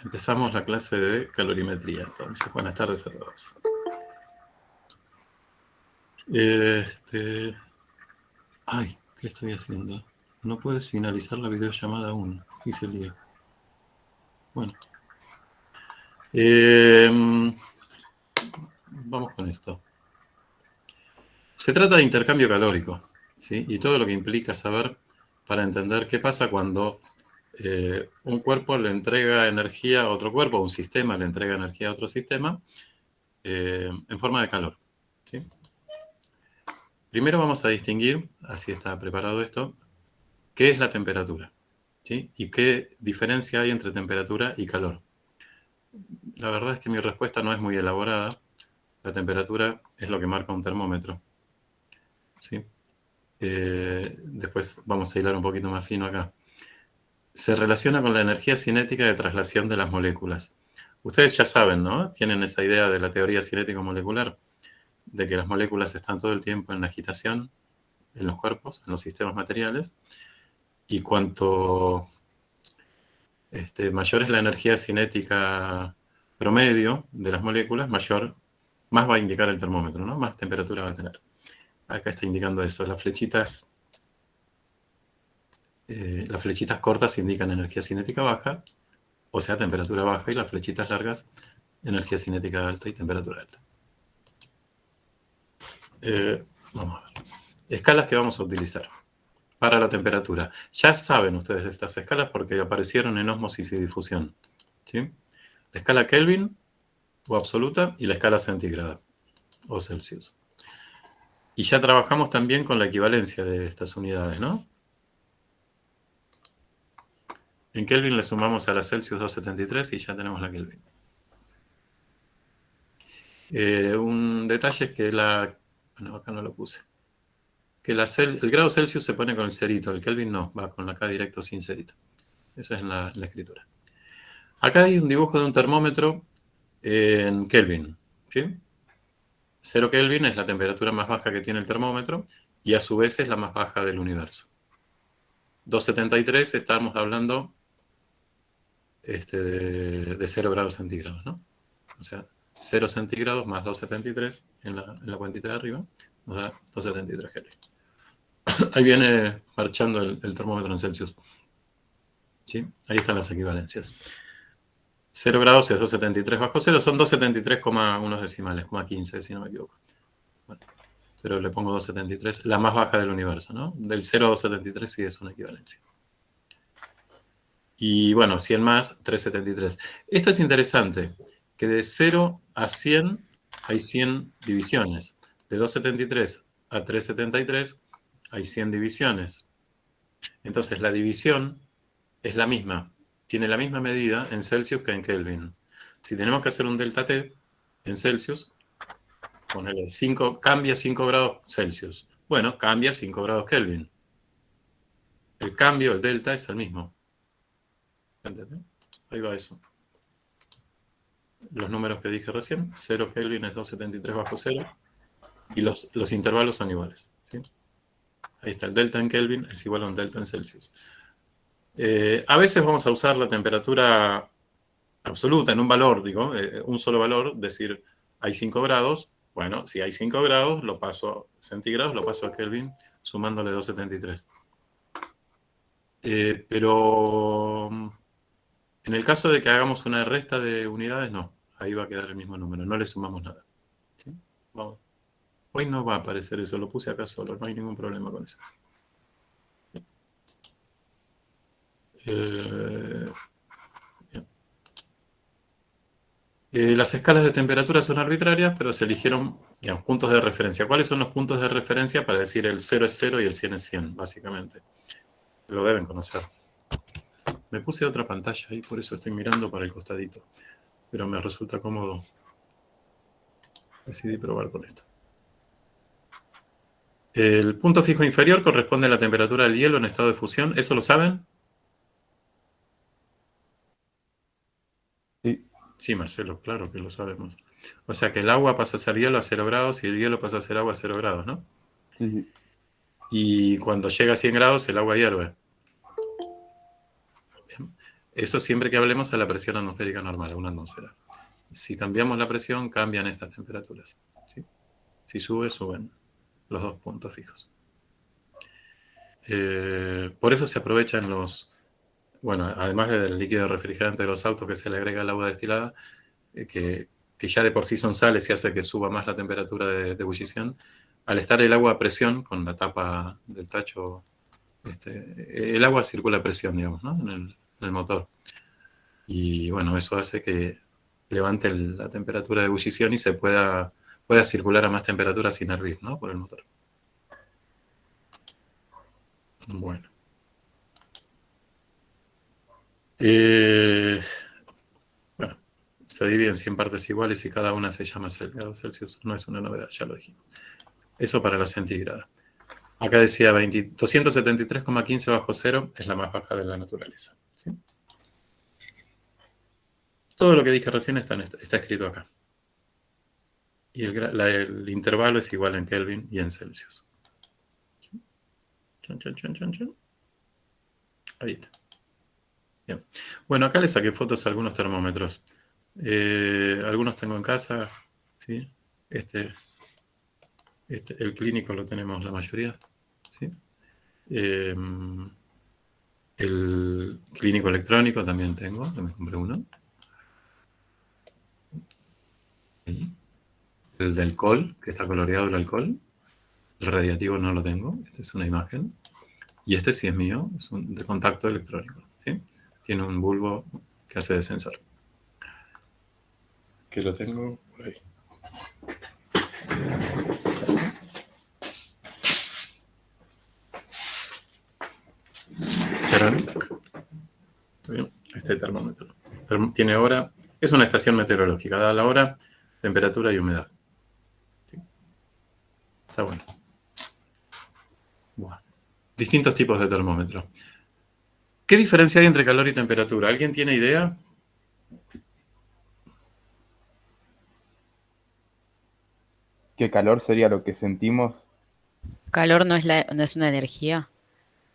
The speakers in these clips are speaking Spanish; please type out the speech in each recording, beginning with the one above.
Empezamos la clase de calorimetría, entonces. Buenas tardes a todos. Ay, ¿qué estoy haciendo? No puedes finalizar la videollamada aún. Hice el lío. Bueno. Vamos con esto. Se trata de intercambio calórico, ¿sí? Y todo lo que implica saber para entender qué pasa cuando un cuerpo le entrega energía a otro cuerpo, un sistema le entrega energía a otro sistema, en forma de calor, ¿sí? Primero vamos a distinguir, así está preparado esto, qué es la temperatura, ¿sí? Y qué diferencia hay entre temperatura y calor. La verdad es que mi respuesta no es muy elaborada. La temperatura es lo que marca un termómetro, ¿sí? Después vamos a hilar un poquito más fino acá. Se relaciona con la energía cinética de traslación de las moléculas. Ustedes ya saben, ¿no? Tienen esa idea de la teoría cinético-molecular, de que las moléculas están todo el tiempo en agitación en los cuerpos, en los sistemas materiales, y cuanto mayor es la energía cinética promedio de las moléculas, más va a indicar el termómetro, ¿no? Más temperatura va a tener. Acá está indicando eso. Las flechitas cortas indican energía cinética baja, o sea, temperatura baja, y las flechitas largas, energía cinética alta y temperatura alta. Vamos a ver. Escalas que vamos a utilizar para la temperatura. Ya saben ustedes estas escalas porque aparecieron en ósmosis y difusión, ¿sí? La escala Kelvin o absoluta y la escala centígrada o Celsius. Y ya trabajamos también con la equivalencia de estas unidades, ¿no? En Kelvin le sumamos a la Celsius 273 y ya tenemos la Kelvin. Un detalle es que bueno, acá no lo puse. Que el grado Celsius se pone con el cerito, el Kelvin no, va con la K directo sin cerito. Eso es en la escritura. Acá hay un dibujo de un termómetro en Kelvin, ¿sí? 0 Kelvin es la temperatura más baja que tiene el termómetro y a su vez es la más baja del universo. 273 estamos hablando de 0 grados centígrados, ¿no? O sea, 0 centígrados más 273 en la cuantita de arriba nos da 273 Kelvin. Ahí viene marchando el termómetro en Celsius, ¿sí? Ahí están las equivalencias. 0 grados es 273 bajo 0, son 273, unos decimales, 15, si no me equivoco. Bueno, pero le pongo 273, la más baja del universo, ¿no? Del 0 a 273 sí es una equivalencia. Y bueno, 100 más, 373. Esto es interesante, que de 0 a 100 hay 100 divisiones. De 273 a 373 hay 100 divisiones. Entonces la división es la misma, tiene la misma medida en Celsius que en Kelvin. Si tenemos que hacer un delta T en Celsius, ponele cambia 5 grados Celsius. Bueno, cambia 5 grados Kelvin. El cambio, el delta, es el mismo. ¿Entendés? Ahí va eso. Los números que dije recién, 0 Kelvin es 273 bajo 0, y los intervalos son iguales, ¿sí? Ahí está, el delta en Kelvin es igual a un delta en Celsius. A veces vamos a usar la temperatura absoluta en un valor, un solo valor, decir, hay 5 grados, bueno, si hay 5 grados, lo paso a centígrados, lo paso a Kelvin, sumándole 273. Pero en el caso de que hagamos una resta de unidades, no, ahí va a quedar el mismo número, no le sumamos nada. ¿Sí? Vamos. Hoy no va a aparecer eso, lo puse acá solo, no hay ningún problema con eso. Las escalas de temperatura son arbitrarias, pero se eligieron, digamos, puntos de referencia. ¿Cuáles son los puntos de referencia para decir el 0 es 0 y el 100 es 100, básicamente? Lo deben conocer. Me puse otra pantalla ahí, por eso estoy mirando para el costadito. Pero me resulta cómodo. Decidí probar con esto. El punto fijo inferior corresponde a la temperatura del hielo en estado de fusión. ¿Eso lo saben? Sí. Sí, Marcelo, claro que lo sabemos. O sea que el agua pasa a ser hielo a 0 grados y el hielo pasa a ser agua a 0 grados, ¿no? Sí. Y cuando llega a 100 grados, el agua hierve. Bien. Eso siempre que hablemos a la presión atmosférica normal, a una atmósfera. Si cambiamos la presión, cambian estas temperaturas. ¿Sí? Si sube, suben los dos puntos fijos. Por eso se aprovechan bueno, además del líquido refrigerante de los autos que se le agrega el agua destilada, que ya de por sí son sales y hace que suba más la temperatura de ebullición, al estar el agua a presión, con la tapa del tacho, el agua circula a presión, digamos, ¿no? En el motor. Y bueno, eso hace que levante la temperatura de ebullición y se pueda circular a más temperatura sin hervir, ¿no? Por el motor. Bueno. Bueno, se divide en 100 partes iguales y cada una se llama grados Celsius. No es una novedad, ya lo dijimos. Eso para la centígrada. Acá decía 273,15 bajo cero es la más baja de la naturaleza. ¿Sí? Todo lo que dije recién está escrito acá. Y el intervalo es igual en Kelvin y en Celsius. Chon, chon, chon, chon, chon. Ahí está. Bien. Bueno, acá les saqué fotos a algunos termómetros. Algunos tengo en casa. ¿Sí? El clínico lo tenemos la mayoría. ¿Sí? El clínico electrónico también tengo, me compré uno. Ahí. El del alcohol, que está coloreado el alcohol. El radiativo no lo tengo, esta es una imagen. Y este sí es mío, es de contacto electrónico. ¿Sí? Tiene un bulbo que hace de sensor. Que lo tengo por ahí. Bien, este termómetro. Tiene hora, es una estación meteorológica, da la hora, temperatura y humedad. ¿Sí? Está bueno. Bueno. Distintos tipos de termómetro. ¿Qué diferencia hay entre calor y temperatura? ¿Alguien tiene idea? ¿Qué calor sería lo que sentimos? Calor no es una energía.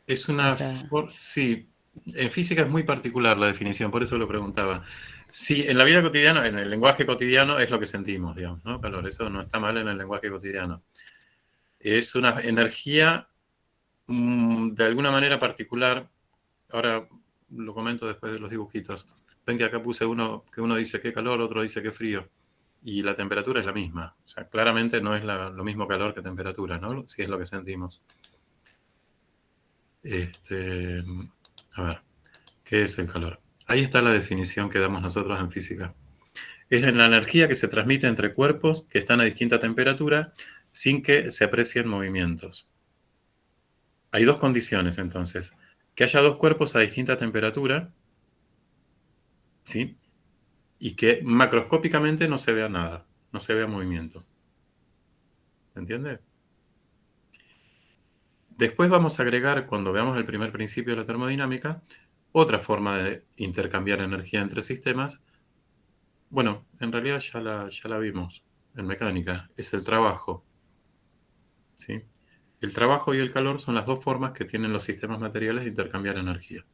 Es O una... sea, Sí, en física es muy particular la definición, por eso lo preguntaba. Sí, en la vida cotidiana, en el lenguaje cotidiano es lo que sentimos, digamos, ¿no? Calor, eso no está mal en el lenguaje cotidiano. Es una energía de alguna manera particular. Ahora lo comento después de los dibujitos. Ven que acá puse uno que uno dice que calor, otro dice que frío. Y la temperatura es la misma. O sea, claramente no es lo mismo calor que temperatura, ¿no? Si es lo que sentimos. A ver, ¿qué es el calor? Ahí está la definición que damos nosotros en física. Es la energía que se transmite entre cuerpos que están a distinta temperatura sin que se aprecien movimientos. Hay dos condiciones entonces. Que haya dos cuerpos a distinta temperatura, ¿sí? Y que macroscópicamente no se vea nada, no se vea movimiento. ¿Se entiende? Después vamos a agregar, cuando veamos el primer principio de la termodinámica, otra forma de intercambiar energía entre sistemas. Bueno, en realidad ya la vimos en mecánica, es el trabajo. ¿Sí? El trabajo y el calor son las dos formas que tienen los sistemas materiales de intercambiar energía.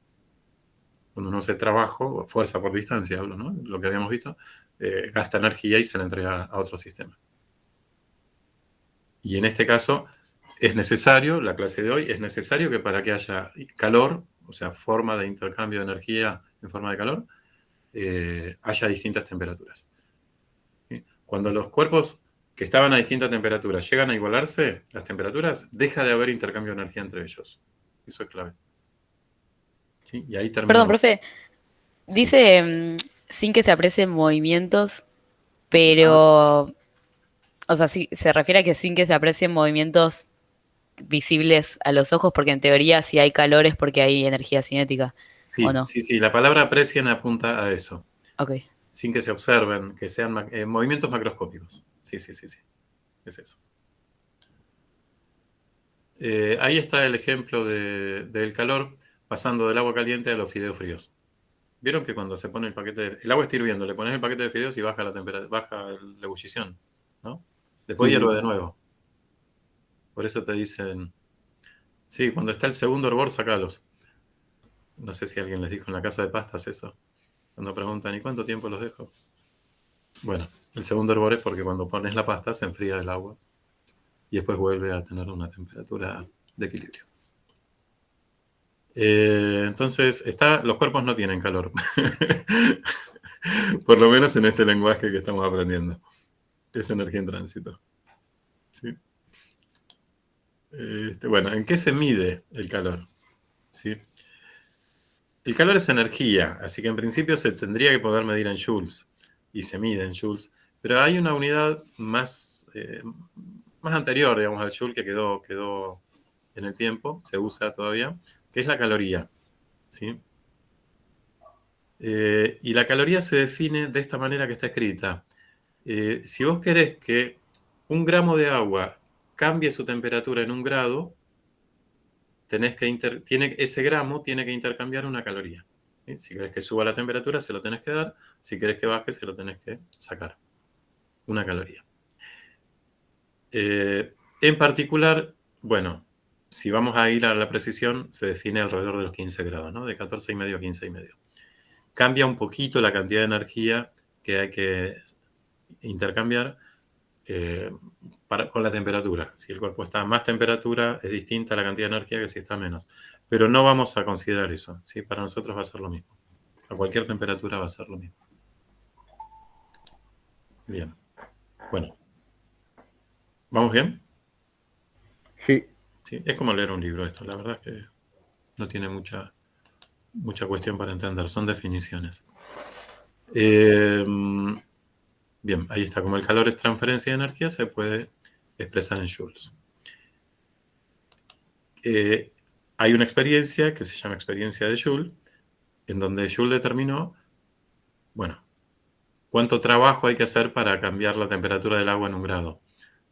Cuando uno hace trabajo, fuerza por distancia, hablo, ¿no? Lo que habíamos visto, gasta energía y se la entrega a otro sistema. Y en este caso es necesario, la clase de hoy, es necesario que para que haya calor, o sea, forma de intercambio de energía en forma de calor, haya distintas temperaturas. ¿Sí? Cuando los cuerpos que estaban a distintas temperaturas llegan a igualarse las temperaturas, deja de haber intercambio de energía entre ellos. Eso es clave. ¿Sí? Y ahí perdón, terminamos. profe, Sí. dice sin que se aprecien movimientos, Ah, pero, o sea, sí, se refiere a que sin que se aprecien movimientos visibles a los ojos, porque en teoría si hay calor es porque hay energía cinética, ¿o sí, no? sí, sí. La palabra aprecian apunta a eso. Ok. Sin que se observen, que sean movimientos macroscópicos. Sí, sí, sí, sí. Es eso. Ahí está el ejemplo del calor pasando del agua caliente a los fideos fríos. ¿Vieron que cuando se pone el agua está hirviendo, le pones el paquete de fideos y baja la temperatura, baja la ebullición, ¿no? Después Sí, hierve de nuevo. Por eso te dicen, sí, cuando está el segundo hervor, sacalos. No sé si alguien les dijo en la casa de pastas eso. Cuando preguntan, ¿y cuánto tiempo los dejo? Bueno, el segundo hervor es porque cuando pones la pasta se enfría el agua y después vuelve a tener una temperatura de equilibrio. Entonces, los cuerpos no tienen calor. Por lo menos en este lenguaje que estamos aprendiendo. Es energía en tránsito. ¿Sí? Bueno, ¿en qué se mide el calor? ¿Sí? El calor es energía, así que en principio se tendría que poder medir en joules, y se mide en joules, pero hay una unidad más anterior, digamos, al joule que quedó en el tiempo, se usa todavía, que es la caloría. ¿Sí? Y la caloría se define de esta manera que está escrita. Si vos querés que 1 gramo de agua cambie su temperatura en 1 grado, ese gramo tiene que intercambiar una caloría. ¿Sí? Si querés que suba la temperatura, se lo tenés que dar. Si querés que baje, se lo tenés que sacar. Una caloría. En particular, bueno, si vamos a ir a la precisión, se define alrededor de los 15 grados, ¿no? De 14,5 a 15,5. Cambia un poquito la cantidad de energía que hay que intercambiar con la temperatura. Si el cuerpo está a más temperatura, es distinta la cantidad de energía que si está a menos. Pero no vamos a considerar eso. ¿Sí? Para nosotros va a ser lo mismo. A cualquier temperatura va a ser lo mismo. Bien. Bueno. ¿Vamos bien? Sí. Sí. Es como leer un libro esto. La verdad es que no tiene mucha cuestión para entender. Son definiciones. Bien, ahí está. Como el calor es transferencia de energía, se puede expresar en joules. Hay una experiencia que se llama experiencia de Joule, en donde Joule determinó, bueno, cuánto trabajo hay que hacer para cambiar la temperatura del agua en 1 grado.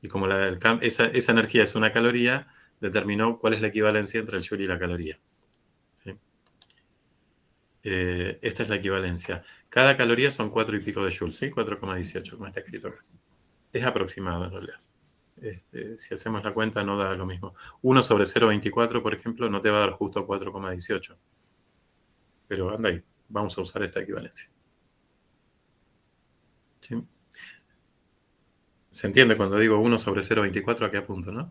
Y como esa energía es una caloría, determinó cuál es la equivalencia entre el Joule y la caloría. ¿Sí? Esta es la equivalencia. Cada caloría son 4 y pico de Joule, ¿sí? 4,18, como está escrito acá. Es aproximado, en realidad. Si hacemos la cuenta, no da lo mismo. 1 sobre 0,24, por ejemplo, no te va a dar justo 4,18. Pero anda ahí, vamos a usar esta equivalencia. ¿Sí? ¿Se entiende cuando digo 1 sobre 0,24 a qué apunto, no?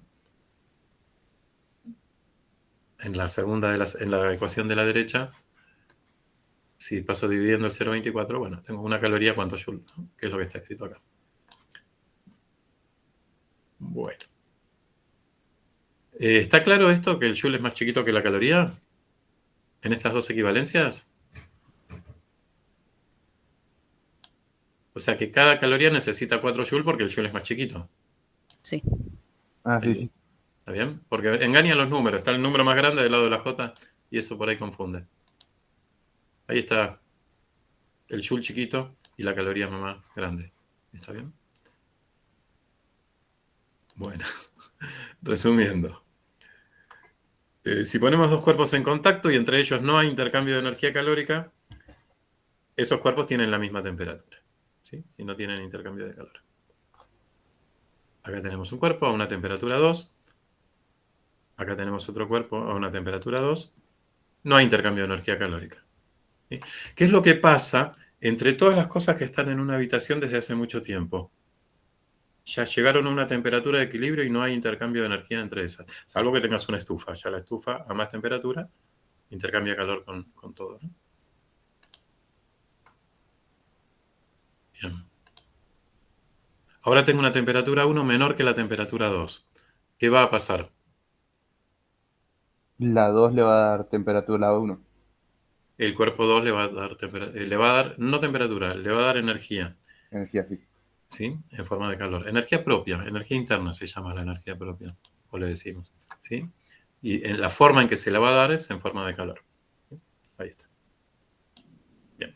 En la segunda, en la ecuación de la derecha, si paso dividiendo el 0,24, bueno, tengo una caloría, ¿cuántos joules? ¿No? Que es lo que está escrito acá. Bueno. ¿Está claro esto, que el joule es más chiquito que la caloría? ¿En estas dos equivalencias? O sea que cada caloría necesita 4 joules porque el joule es más chiquito. Sí. Sí, sí. ¿Está bien? Porque engañan los números. Está el número más grande del lado de la J y eso por ahí confunde. Ahí está el joule chiquito y la caloría más grande. ¿Está bien? Bueno, resumiendo. Si ponemos dos cuerpos en contacto y entre ellos no hay intercambio de energía calórica, esos cuerpos tienen la misma temperatura. ¿Sí? Si no tienen intercambio de calor. Acá tenemos un cuerpo a una temperatura 2. Acá tenemos otro cuerpo a una temperatura 2. No hay intercambio de energía calórica. ¿Sí? ¿Qué es lo que pasa entre todas las cosas que están en una habitación desde hace mucho tiempo? Ya llegaron a una temperatura de equilibrio y no hay intercambio de energía entre esas. Salvo que tengas una estufa. Ya la estufa a más temperatura intercambia calor con todo, ¿no? Bien. Ahora tengo una temperatura 1 menor que la temperatura 2. ¿Qué va a pasar? La 2 le va a dar temperatura a la 1. El cuerpo 2 le va a dar, no temperatura, le va a dar energía. Energía, sí. ¿Sí? En forma de calor. Energía propia, energía interna se llama la energía propia, o le decimos. ¿Sí? Y en la forma en que se la va a dar es en forma de calor. ¿Sí? Ahí está. Bien.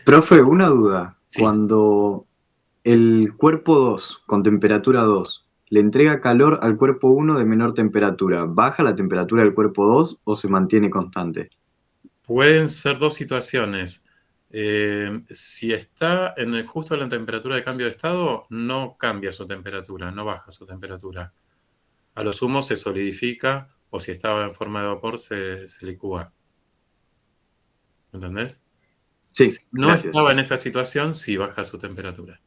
Profe, una duda. Sí. Cuando el cuerpo 2 con temperatura 2 le entrega calor al cuerpo 1 de menor temperatura, ¿baja la temperatura del cuerpo 2 o se mantiene constante? Pueden ser dos situaciones. Si está justo en la temperatura de cambio de estado, no cambia su temperatura, no baja su temperatura. A lo sumo se solidifica o si estaba en forma de vapor se licúa. ¿Entendés? Sí, Si no gracias. estaba en esa situación, sí baja su temperatura.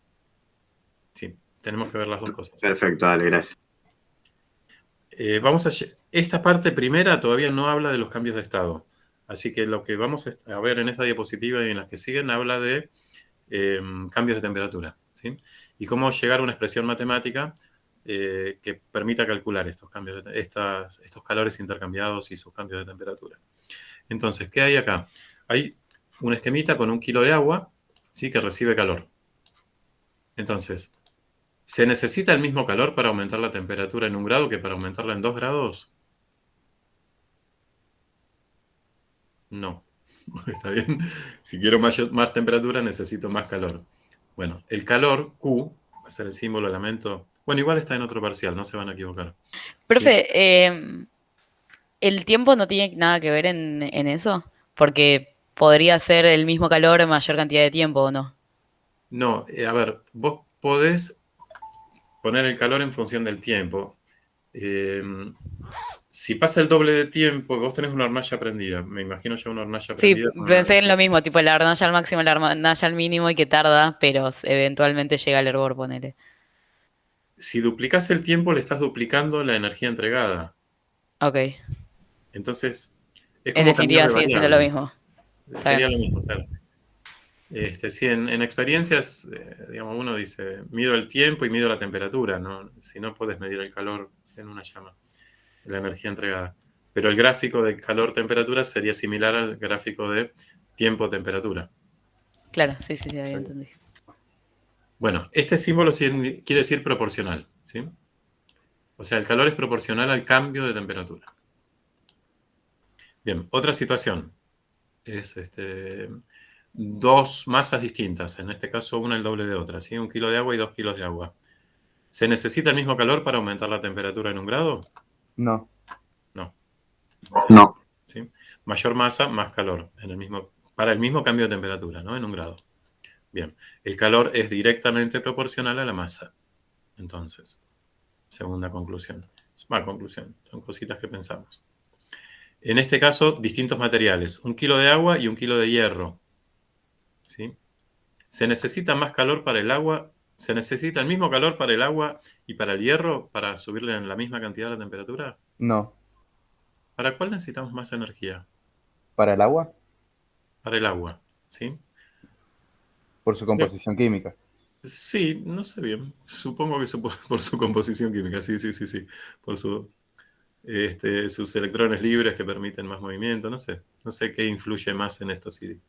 Sí, tenemos que ver las dos cosas. Perfecto, dale, gracias. Esta parte primera todavía no habla de los cambios de estado. Así que lo que vamos a ver en esta diapositiva y en las que siguen habla de cambios de temperatura, ¿sí? Y cómo llegar a una expresión matemática que permita calcular estos cambios, estos calores intercambiados y sus cambios de temperatura. Entonces, ¿qué hay acá? Hay un esquemita con 1 kilo de agua, ¿sí? Que recibe calor. Entonces, ¿se necesita el mismo calor para aumentar la temperatura en 1 grado que para aumentarla en 2 grados? No. ¿Está bien? Si quiero más temperatura, necesito más calor. Bueno, el calor, Q, va a ser el símbolo, elemento. Bueno, igual está en otro parcial, no se van a equivocar. Profe, ¿el tiempo no tiene nada que ver en eso? Porque podría ser el mismo calor en mayor cantidad de tiempo, ¿o no? No, a ver, vos podés poner el calor en función del tiempo. Eh, si pasa el doble de tiempo, vos tenés una hornalla prendida. Me imagino ya una hornalla Sí, prendida con una. pensé en lo mismo, tipo la hornalla al máximo, la hornalla al mínimo y que tarda, pero eventualmente llega al hervor, ponele. Si duplicás el tiempo, le estás duplicando la energía entregada. Ok. Entonces, es En como cambiar definitiva de sigue siendo lo variable. mismo. Está Sería bien. lo mismo, claro. Sí, en experiencias, digamos, uno dice, mido el tiempo y mido la temperatura, ¿no? Si no, puedes medir el calor en una llama, la energía entregada. Pero el gráfico de calor-temperatura sería similar al gráfico de tiempo-temperatura. Claro, sí, sí, sí, ahí entendí. Bueno, este símbolo quiere decir proporcional, ¿sí? O sea, el calor es proporcional al cambio de temperatura. Bien, otra situación es dos masas distintas, en este caso una el doble de otra, ¿sí? 1 kilo de agua y 2 kilos de agua. ¿Se necesita el mismo calor para aumentar la temperatura en 1 grado? No. No. No. ¿Sí? Mayor masa, más calor, para el mismo cambio de temperatura, ¿no? En 1 grado. Bien, el calor es directamente proporcional a la masa. Entonces, segunda conclusión. Conclusión, son cositas que pensamos. En este caso, distintos materiales, 1 kilo de agua y 1 kilo de hierro. ¿Sí? ¿Se necesita más calor para el agua? ¿Se necesita el mismo calor para el agua y para el hierro para subirle en la misma cantidad la temperatura? No. ¿Para cuál necesitamos más energía? ¿Para el agua? Para el agua, ¿sí? Por su composición química. Sí, no sé bien. Supongo que por su composición química, sí, sí, sí, sí. Por sus electrones libres que permiten más movimiento, no sé. No sé qué influye más en esto, sí.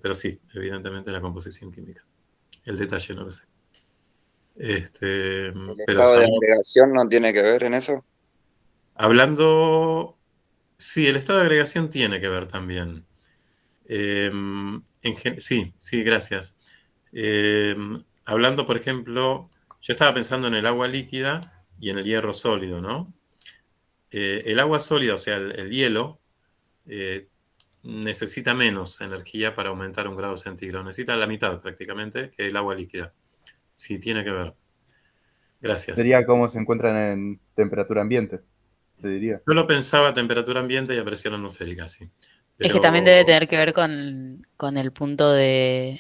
Pero sí, evidentemente la composición química. El detalle no lo sé. ¿El Pero estado de agregación no tiene que ver en eso? hablando, sí, el estado de agregación tiene que ver también. Sí, sí, gracias. Hablando, por ejemplo, yo estaba pensando en el agua líquida y en el hierro sólido, ¿no? El agua sólida, o sea, el hielo, necesita menos energía para aumentar 1 grado centígrado. Necesita la mitad prácticamente que el agua líquida. Sí, tiene que ver. Gracias. Sería como se encuentran en temperatura ambiente, te diría. Yo lo pensaba a temperatura ambiente y a presión atmosférica, sí. Es que también debe tener que ver con el punto De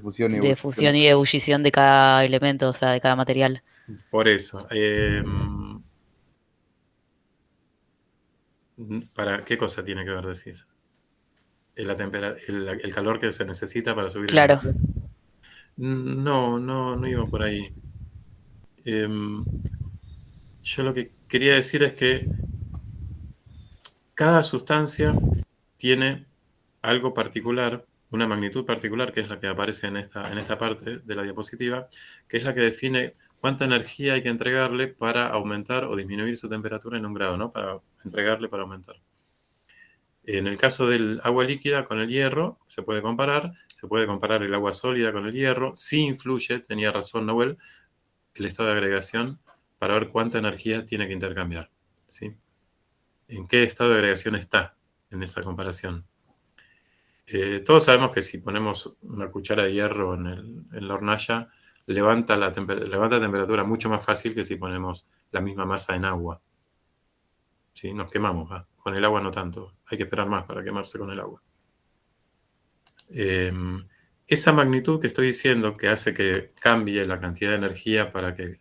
fusión y de fusión y ebullición de cada elemento, o sea, de cada material. Por eso. ¿Para qué cosa tiene que ver, decís? El calor que se necesita para subir el Claro. energía. No, no, no iba por ahí. Yo lo que quería decir es que cada sustancia tiene algo particular, una magnitud particular, que es la que aparece en esta parte de la diapositiva, que es la que define cuánta energía hay que entregarle para aumentar o disminuir su temperatura en 1 grado, ¿no? Para entregarle para aumentar. En el caso del agua líquida con el hierro, se puede comparar el agua sólida con el hierro, sí influye, tenía razón Nahuel, el estado de agregación para ver cuánta energía tiene que intercambiar, ¿sí? ¿En qué estado de agregación está en esta comparación? Todos sabemos que si ponemos una cuchara de hierro en la hornalla, levanta temperatura mucho más fácil que si ponemos la misma masa en agua. ¿Sí? Nos quemamos, ¿va? Con el agua no tanto. Hay que esperar más para quemarse con el agua. Esa magnitud que estoy diciendo, que hace que cambie la cantidad de energía para que,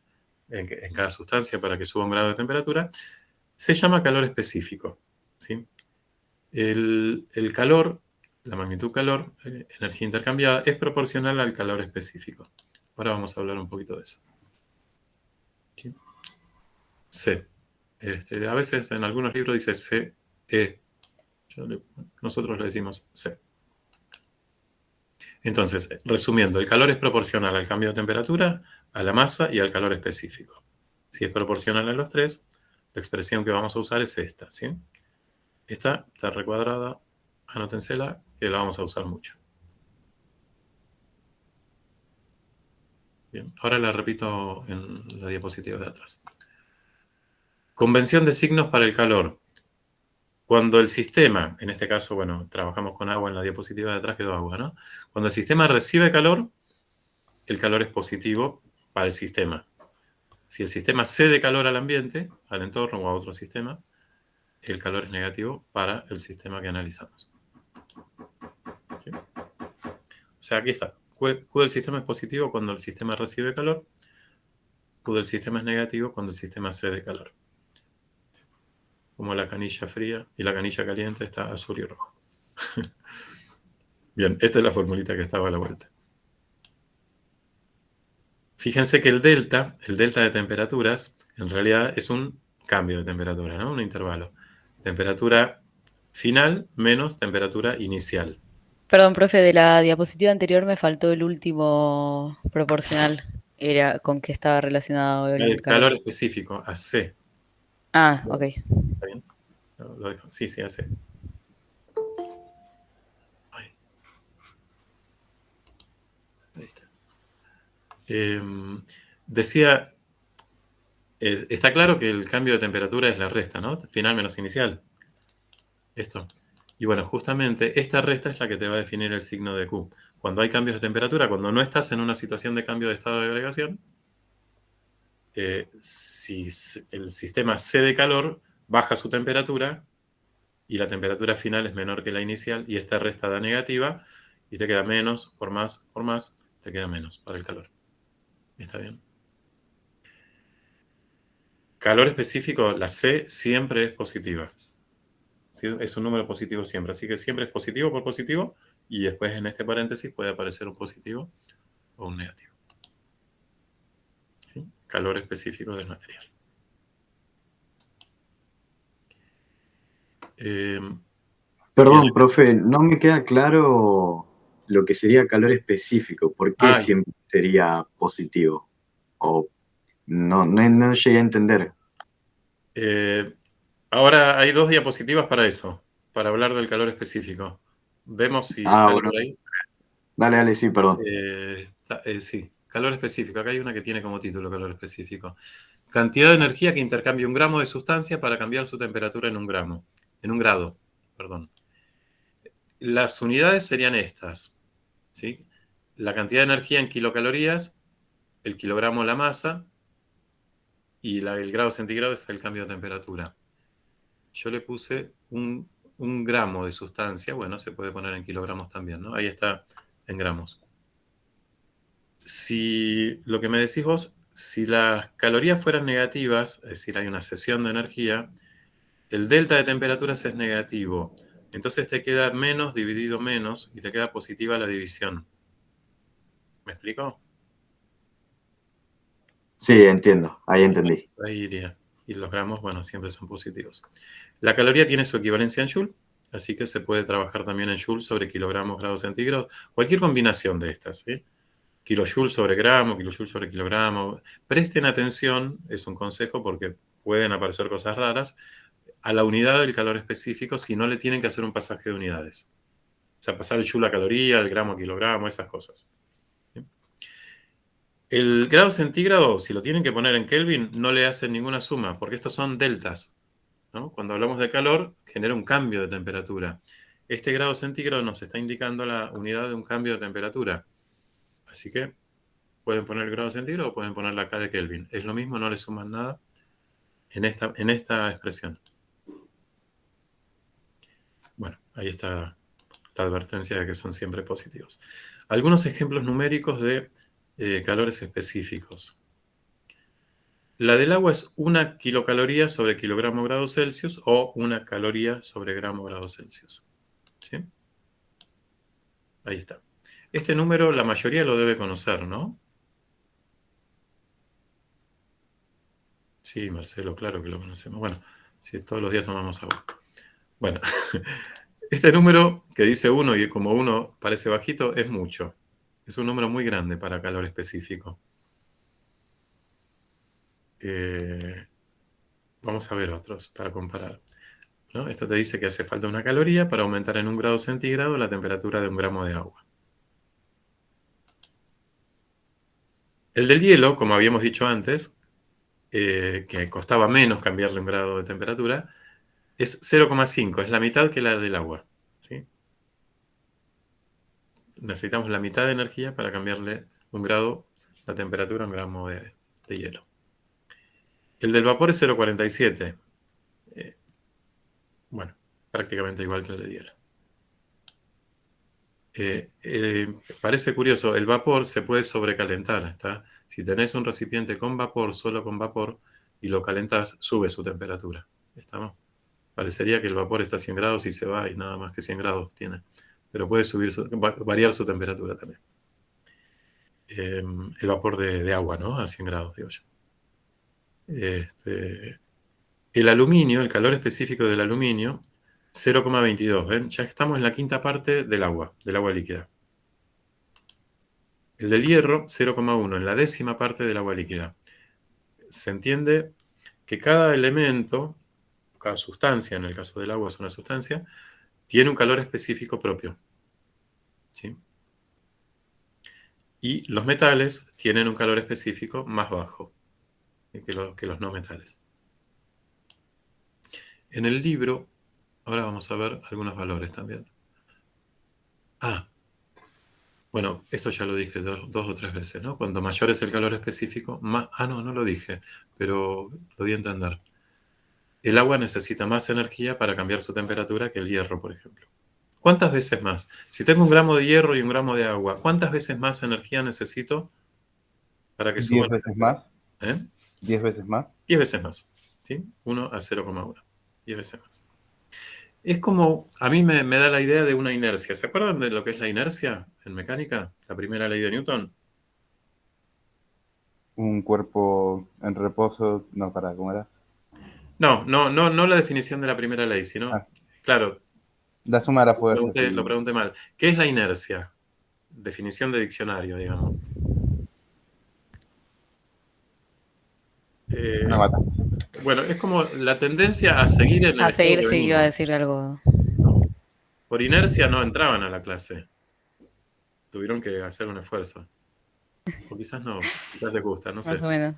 en cada sustancia para que suba un grado de temperatura, se llama calor específico, ¿sí? El calor, la magnitud calor, energía intercambiada, es proporcional al calor específico. Ahora vamos a hablar un poquito de eso. ¿Sí? C. A veces en algunos libros dice C, E. Nosotros le decimos C. Entonces, resumiendo, el calor es proporcional al cambio de temperatura, a la masa y al calor específico. Si es proporcional a los tres, la expresión que vamos a usar es esta, ¿sí? Esta está recuadrada, anótensela, que la vamos a usar mucho. Bien, ahora la repito en la diapositiva de atrás. Convención de signos para el calor. Cuando el sistema, en este caso, bueno, trabajamos con agua, en la diapositiva de atrás quedó agua, ¿no? Cuando el sistema recibe calor, el calor es positivo para el sistema. Si el sistema cede calor al ambiente, al entorno o a otro sistema, el calor es negativo para el sistema que analizamos. ¿Sí? O sea, aquí está. Q del sistema es positivo cuando el sistema recibe calor. Q del sistema es negativo cuando el sistema cede calor. Como la canilla fría y la canilla caliente está azul y rojo. Bien, esta es la formulita que estaba a la vuelta. Fíjense que el delta de temperaturas, en realidad es un cambio de temperatura, ¿no? Un intervalo. Temperatura final menos temperatura inicial. Perdón, profe, de la diapositiva anterior me faltó el último proporcional. Era con qué estaba relacionado el El calor. calor específico, AC. Ah, ok. ¿Está bien? Lo dejo. Sí, AC. Ahí está. Decía, está claro que el cambio de temperatura es la resta, ¿no? Final menos inicial. Esto. Y bueno, justamente esta resta es la que te va a definir el signo de Q. Cuando hay cambios de temperatura, cuando no estás en una situación de cambio de estado de agregación, si el sistema cede calor, baja su temperatura y la temperatura final es menor que la inicial y esta resta da negativa y te queda menos, por más, te queda menos para el calor. ¿Está bien? Calor específico, la C siempre es positiva. ¿Sí? Es un número positivo siempre, así que siempre es positivo por positivo y después en este paréntesis puede aparecer un positivo o un negativo. ¿Sí? Calor específico del material. Perdón, Bien. profe, no me queda claro lo que sería calor específico. ¿Por qué siempre sería positivo? O no llegué a entender. Ahora hay 2 diapositivas para eso, para hablar del calor específico. Vemos si Ah, sale bueno. por ahí. Dale, sí, perdón. Sí, calor específico. Acá hay una que tiene como título calor específico. Cantidad de energía que intercambia un gramo de sustancia para cambiar su temperatura en un grado, perdón. Las unidades serían estas, ¿sí? La cantidad de energía en kilocalorías, el kilogramo la masa, y el grado centígrado es el cambio de temperatura. Yo le puse un gramo de sustancia, bueno, se puede poner en kilogramos también, ¿no? Ahí está en gramos. Si lo que me decís vos, si las calorías fueran negativas, es decir, hay una cesión de energía, el delta de temperaturas es negativo. Entonces te queda menos dividido menos y te queda positiva la división. ¿Me explico? Sí, entiendo, ahí entendí. Ahí iría. Y los gramos, bueno, siempre son positivos. La caloría tiene su equivalencia en Joule, así que se puede trabajar también en Joule sobre kilogramos, grados centígrados, cualquier combinación de estas, ¿sí? Kilojoule sobre gramo, kilojoule sobre kilogramo. Presten atención, es un consejo porque pueden aparecer cosas raras, a la unidad del calor específico si no le tienen que hacer un pasaje de unidades. O sea, pasar el joule a caloría, el gramo a kilogramo, esas cosas. ¿Sí? El grado centígrado, si lo tienen que poner en Kelvin, no le hacen ninguna suma, porque estos son deltas, ¿no? Cuando hablamos de calor, genera un cambio de temperatura. Este grado centígrado nos está indicando la unidad de un cambio de temperatura. Así que pueden poner el grado centígrado o pueden poner la K de Kelvin. Es lo mismo, no le suman nada en esta expresión. Bueno, ahí está la advertencia de que son siempre positivos. Algunos ejemplos numéricos de calores específicos. La del agua es 1 kilocaloría sobre kilogramo grado Celsius o 1 caloría sobre gramo grado Celsius. ¿Sí? Ahí está. Este número la mayoría lo debe conocer, ¿no? Sí, Marcelo, claro que lo conocemos. Bueno, si todos los días tomamos agua. Bueno, este número que dice 1 y como 1 parece bajito, es mucho. Es un número muy grande para calor específico. Vamos a ver otros para comparar, ¿no? Esto te dice que hace falta 1 caloría para aumentar en 1 grado centígrado la temperatura de 1 gramo de agua. El del hielo, como habíamos dicho antes, que costaba menos cambiarle 1 grado de temperatura, es 0,5, es la mitad que la del agua. ¿Sí? Necesitamos la mitad de energía para cambiarle 1 grado la temperatura a 1 gramo de hielo. El del vapor es 0,47. Bueno, prácticamente igual que el del hielo. Parece curioso, el vapor se puede sobrecalentar. ¿Está? Si tenés un recipiente con vapor, solo con vapor, y lo calentás, sube su temperatura. ¿Estamos? Parecería que el vapor está a 100 grados y se va y nada más que 100 grados tiene. Pero puede variar su temperatura también. El vapor de agua, ¿no? A 100 grados, digo yo. El aluminio, el calor específico del aluminio, 0,22. ¿Ven? Ya estamos en la quinta parte del agua líquida. El del hierro, 0,1, en la 10ª parte del agua líquida. Se entiende que cada elemento, cada sustancia, en el caso del agua es una sustancia, tiene un calor específico propio. ¿Sí? Y los metales tienen un calor específico más bajo que los no metales. En el libro, ahora vamos a ver algunos valores también. Bueno, esto ya lo dije dos o tres veces, ¿no? Cuanto mayor es el calor específico, más... no lo dije, pero lo di a entender. El agua necesita más energía para cambiar su temperatura que el hierro, por ejemplo. ¿Cuántas veces más? Si tengo 1 gramo de hierro y 1 gramo de agua, ¿cuántas veces más energía necesito para que suba? 10 veces más. 10 veces más. 10 veces más. ¿Sí? 1 a 0,1. 10 veces más. Es como, a mí me da la idea de una inercia. ¿Se acuerdan de lo que es la inercia en mecánica? La primera ley de Newton. Un cuerpo en reposo, no, ¿cómo era? No la definición de la primera ley, sino, claro, la suma de las fuerzas. lo pregunté mal. ¿Qué es la inercia? Definición de diccionario, digamos. Bueno, es como la tendencia a seguir en el A estado seguir, que sí, iba a venimos. decir algo. Por inercia no entraban a la clase. Tuvieron que hacer un esfuerzo. O quizás no, quizás les gusta, no sé. Más o menos.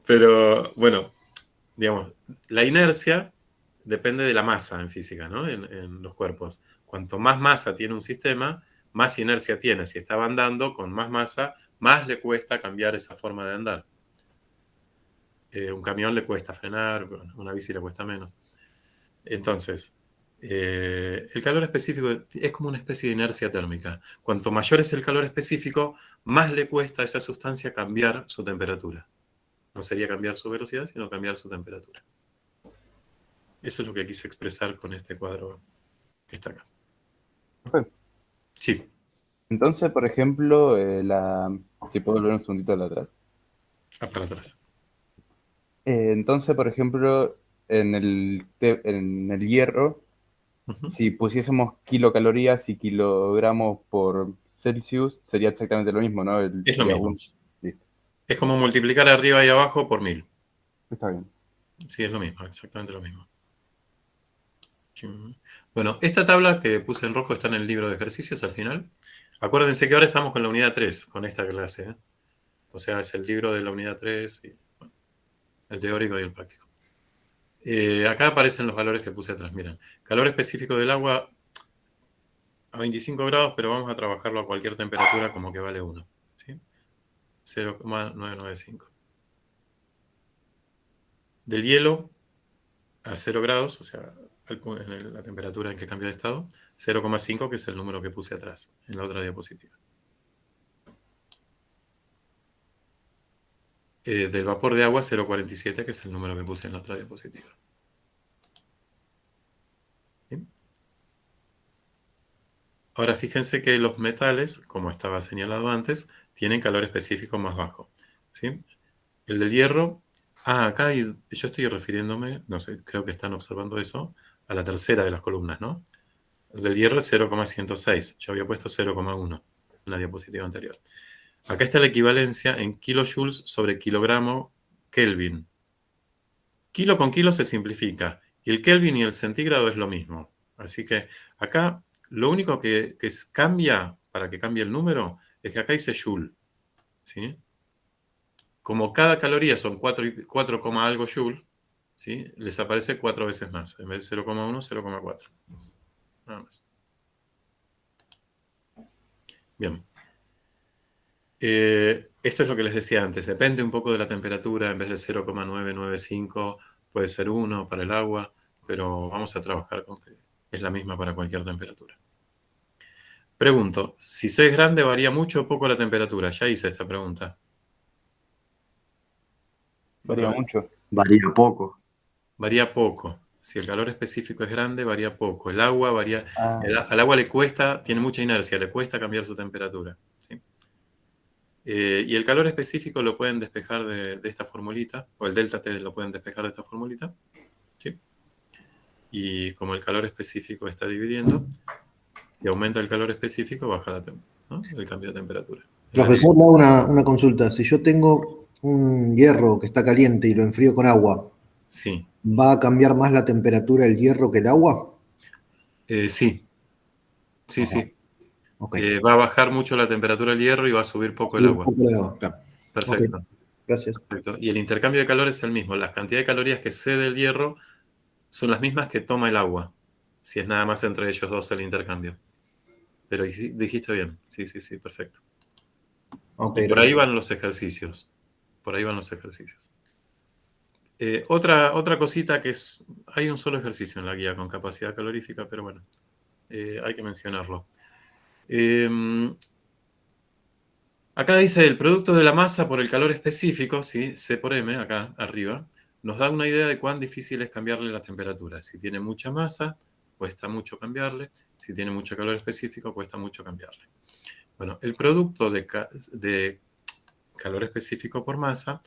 Pero, bueno, digamos, la inercia depende de la masa en física, ¿no? En los cuerpos. Cuanto más masa tiene un sistema, más inercia tiene. Si estaba andando con más masa, más le cuesta cambiar esa forma de andar. Un camión le cuesta frenar, una bici le cuesta menos. Entonces, el calor específico es como una especie de inercia térmica. Cuanto mayor es el calor específico, más le cuesta a esa sustancia cambiar su temperatura. No sería cambiar su velocidad, sino cambiar su temperatura. Eso es lo que quise expresar con este cuadro que está acá. Sí. Entonces, por ejemplo, si puedo volver un segundito atrás. Para atrás. Entonces, por ejemplo, en el hierro, si pusiésemos kilocalorías y kilogramos por Celsius, sería exactamente lo mismo, ¿no? Es lo mismo. Es como multiplicar arriba y abajo por 1000. Está bien. Sí, es lo mismo, exactamente lo mismo. Bueno, esta tabla que puse en rojo está en el libro de ejercicios al final. Acuérdense que ahora estamos con la unidad 3, con esta clase, ¿eh? O sea, es el libro de la unidad 3, y, bueno, el teórico y el práctico. Acá aparecen los valores que puse atrás. Miren, calor específico del agua a 25 grados, pero vamos a trabajarlo a cualquier temperatura como que vale 1. ¿Sí? 0,995. Del hielo a 0 grados, o sea, la temperatura en que cambia de estado, 0,5, que es el número que puse atrás, en la otra diapositiva. Del vapor de agua, 0,47, que es el número que puse en la otra diapositiva. ¿Sí? Ahora fíjense que los metales, como estaba señalado antes, tienen calor específico más bajo. ¿Sí? El del hierro, acá yo estoy refiriéndome, no sé, creo que están observando eso, a la tercera de las columnas, ¿no? El del hierro es 0,106, yo había puesto 0,1 en la diapositiva anterior. Acá está la equivalencia en kilojoules sobre kilogramo Kelvin. Kilo con kilo se simplifica, y el Kelvin y el centígrado es lo mismo. Así que acá lo único que cambia, para que cambie el número, es que acá dice joule. ¿Sí? Como cada caloría son 4, algo joule, ¿sí? Les aparece 4 veces más. En vez de 0,1, 0,4. Nada más. Bien. Esto es lo que les decía antes. Depende un poco de la temperatura. En vez de 0,995 puede ser 1 para el agua, pero vamos a trabajar con que es la misma para cualquier temperatura. Pregunto, si C es grande, ¿varía mucho o poco la temperatura? Ya hice esta pregunta. Varía mucho. Varía poco. Varía poco. Si el calor específico es grande, varía poco. El agua varía. Ah, Al agua le cuesta, tiene mucha inercia, le cuesta cambiar su temperatura. ¿Sí? Y el calor específico lo pueden despejar de esta formulita, o el delta T lo pueden despejar de esta formulita. ¿Sí? Y como el calor específico está dividiendo, si aumenta el calor específico, baja ¿no? El cambio de temperatura. Profesor, le hago una consulta. Si yo tengo un hierro que está caliente y lo enfrío con agua, Sí. ¿va a cambiar más la temperatura del hierro que el agua? Sí. Sí, Ajá. sí. Okay. Va a bajar mucho la temperatura del hierro y va a subir poco el Un agua. poco de agua, claro. Perfecto. Okay. Gracias. Perfecto. Y el intercambio de calor es el mismo. La cantidad de calorías que cede el hierro son las mismas que toma el agua. Si es nada más entre ellos dos el intercambio. Pero dijiste bien. Sí, sí, sí, perfecto. Okay, Y por ahí gracias. van los ejercicios. Por ahí van los ejercicios. Otra cosita que es... Hay un solo ejercicio en la guía con capacidad calorífica, pero bueno, hay que mencionarlo. Acá dice el producto de la masa por el calor específico, ¿sí? C por M, acá arriba, nos da una idea de cuán difícil es cambiarle la temperatura. Si tiene mucha masa, cuesta mucho cambiarle. Si tiene mucho calor específico, cuesta mucho cambiarle. Bueno, el producto de calor específico por masa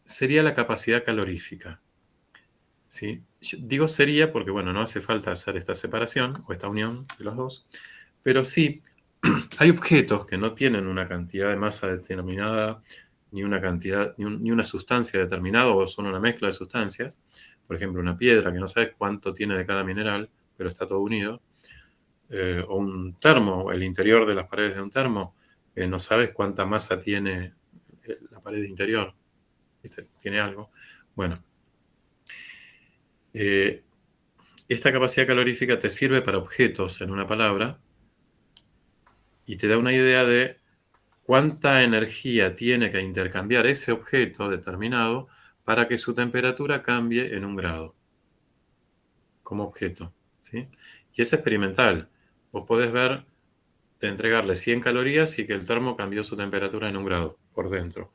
sería la capacidad calorífica. ¿Sí? Yo digo sería porque, bueno, no hace falta hacer esta separación o esta unión de los dos, pero sí, hay objetos que no tienen una cantidad de masa determinada, ni una cantidad, ni una sustancia determinada, o son una mezcla de sustancias. Por ejemplo, una piedra que no sabes cuánto tiene de cada mineral, pero está todo unido. O un termo, el interior de las paredes de un termo, no sabes cuánta masa tiene la pared interior. Tiene algo. Bueno, esta capacidad calorífica te sirve para objetos, en una palabra, y te da una idea de cuánta energía tiene que intercambiar ese objeto determinado para que su temperatura cambie en 1 grado, como objeto, ¿sí? Y es experimental. Vos podés ver, de entregarle 100 calorías y que el termo cambió su temperatura en 1 grado por dentro.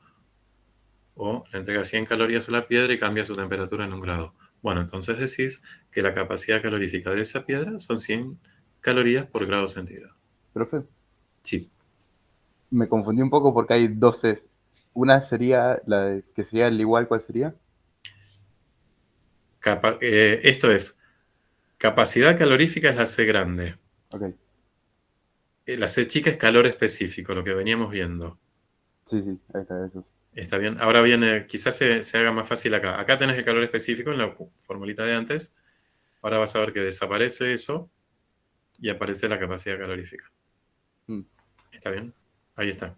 O le entregas 100 calorías a la piedra y cambia su temperatura en 1 grado. Bueno, entonces decís que la capacidad calorífica de esa piedra son 100 calorías por grado centígrado. profe, Sí. me confundí un poco porque hay dos Cs. Una sería que sería el igual, ¿cuál sería? Esto es, capacidad calorífica es la C grande. Ok, La C chica es calor específico, lo que veníamos viendo. sí, ahí está, eso. Está bien. Ahora viene, quizás se haga más fácil acá. Acá tenés el calor específico en la formulita de antes. Ahora vas a ver que desaparece eso y aparece la capacidad calorífica. ¿Está bien? Ahí está.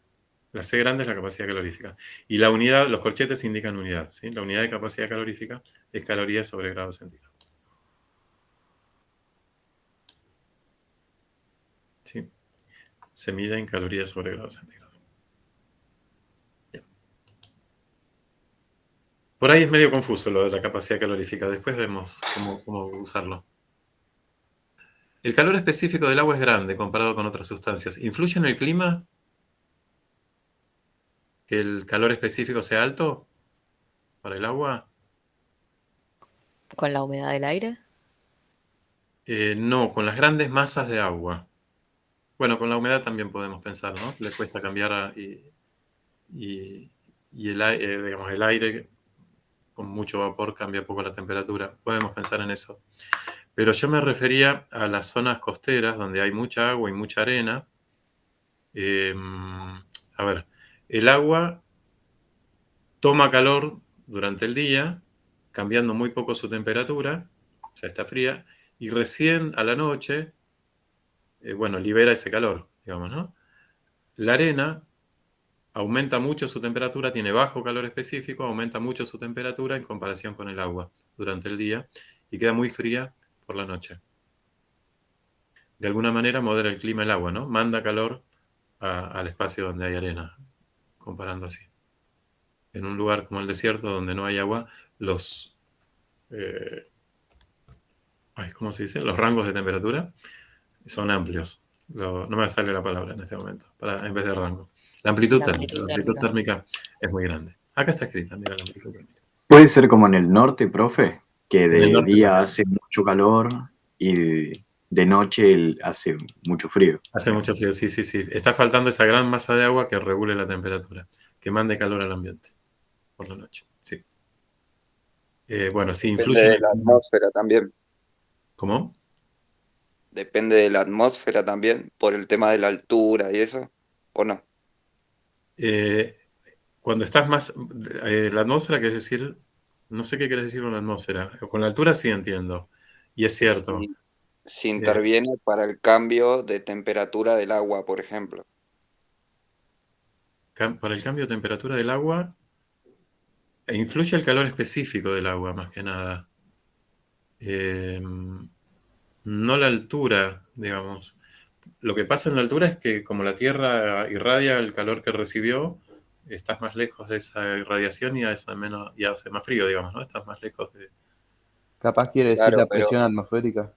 La C grande es la capacidad calorífica. Y la unidad, los corchetes indican unidad, ¿sí? La unidad de capacidad calorífica es calorías sobre grado centígrado. ¿Sí? Se mide en calorías sobre grado centígrado. Bien. Por ahí es medio confuso lo de la capacidad calorífica. Después vemos cómo usarlo. El calor específico del agua es grande comparado con otras sustancias. ¿Influye en el clima que el calor específico sea alto para el agua? ¿Con la humedad del aire? No, con las grandes masas de agua. Bueno, con la humedad también podemos pensar, ¿no? Le cuesta cambiar y digamos, el aire con mucho vapor cambia poco la temperatura. Podemos pensar en eso. Pero yo me refería a las zonas costeras donde hay mucha agua y mucha arena. A ver, el agua toma calor durante el día, cambiando muy poco su temperatura, o sea, está fría, y recién a la noche, bueno, libera ese calor, digamos, ¿no? La arena aumenta mucho su temperatura, tiene bajo calor específico, aumenta mucho su temperatura en comparación con el agua durante el día y queda muy fría por la noche. De alguna manera modera el clima el agua, ¿no? Manda calor al espacio donde hay arena, comparando así. En un lugar como el desierto donde no hay agua, los, ¿cómo se dice? Los rangos de temperatura son amplios. No me sale la palabra en este momento, en vez de rango. La amplitud La térmica. amplitud La amplitud térmica. térmica es muy grande. Acá está escrita, mira la amplitud térmica. Puede ser como en el norte, profe, que En el de norte día también. hace mucho calor y de noche hace mucho frío. Hace mucho frío, sí, sí, sí. Está faltando esa gran masa de agua que regule la temperatura, que mande calor al ambiente por la noche. Sí. Bueno, sí, Depende influye en de el la clima. atmósfera también. ¿Cómo? Depende de la atmósfera también, por el tema de la altura y eso, ¿o no? Eh, Cuando estás más. La atmósfera, que es decir, no sé qué quieres decir con la atmósfera. Con la altura sí entiendo. Y es cierto. Si, si Eh, interviene para el cambio de temperatura del agua, por ejemplo. para el cambio de temperatura del agua, influye el calor específico del agua, más que nada. Eh, no la altura, digamos. Lo que pasa en la altura es que como la Tierra irradia el calor que recibió, estás más lejos de esa irradiación y hace más frío, digamos, ¿no? Estás más lejos de... Capaz quiere decir Claro, la pero presión atmosférica.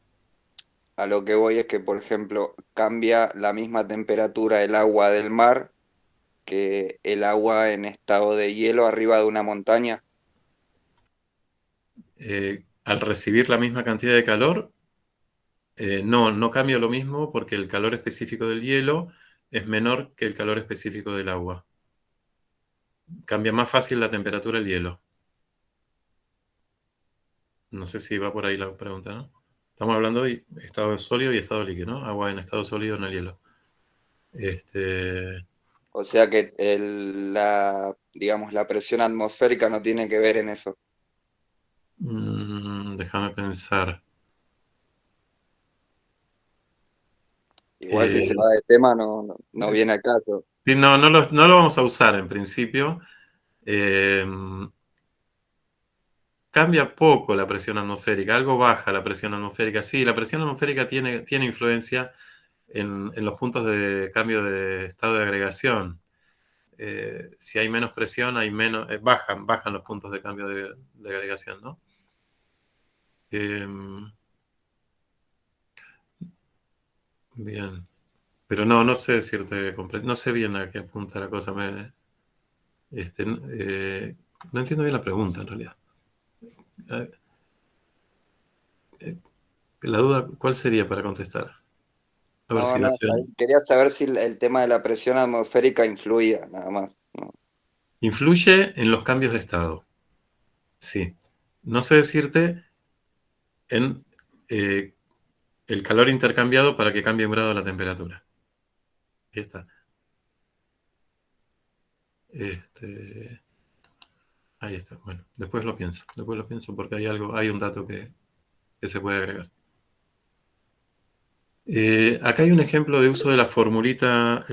a lo que voy es que, por ejemplo, cambia la misma temperatura el agua del mar que el agua en estado de hielo arriba de una montaña. Al recibir la misma cantidad de calor, no cambia lo mismo porque el calor específico del hielo es menor que el calor específico del agua. Cambia más fácil la temperatura del hielo. No sé si va por ahí la pregunta, ¿no? Estamos hablando de estado sólido y estado líquido, ¿no? Agua en estado sólido en el hielo. O sea que digamos, la presión atmosférica no tiene que ver en eso. Déjame pensar. Igual si se Eh, va de tema no viene es- al caso. sí, no lo vamos a usar en principio. Eh, Cambia poco la presión atmosférica, algo baja la presión atmosférica. Sí, la presión atmosférica tiene influencia en los puntos de cambio de estado de agregación. Si hay menos presión, hay menos, bajan los puntos de cambio de agregación, ¿no? Eh, Bien. Pero no sé decirte, no sé bien a qué apunta la cosa. Este, no entiendo bien la pregunta, en realidad. Eh, La duda, ¿cuál sería para contestar? A ver si No, la no, sé. está bien. Quería saber si el tema de la presión atmosférica influía, nada más. No. Influye en los cambios de estado. Sí. No sé decirte en eh, el calor intercambiado para que cambie un grado la temperatura. Ahí está. Este, ahí está. Bueno, después lo pienso. Después lo pienso porque hay un dato que se puede agregar. Acá hay un ejemplo de uso de la formulita.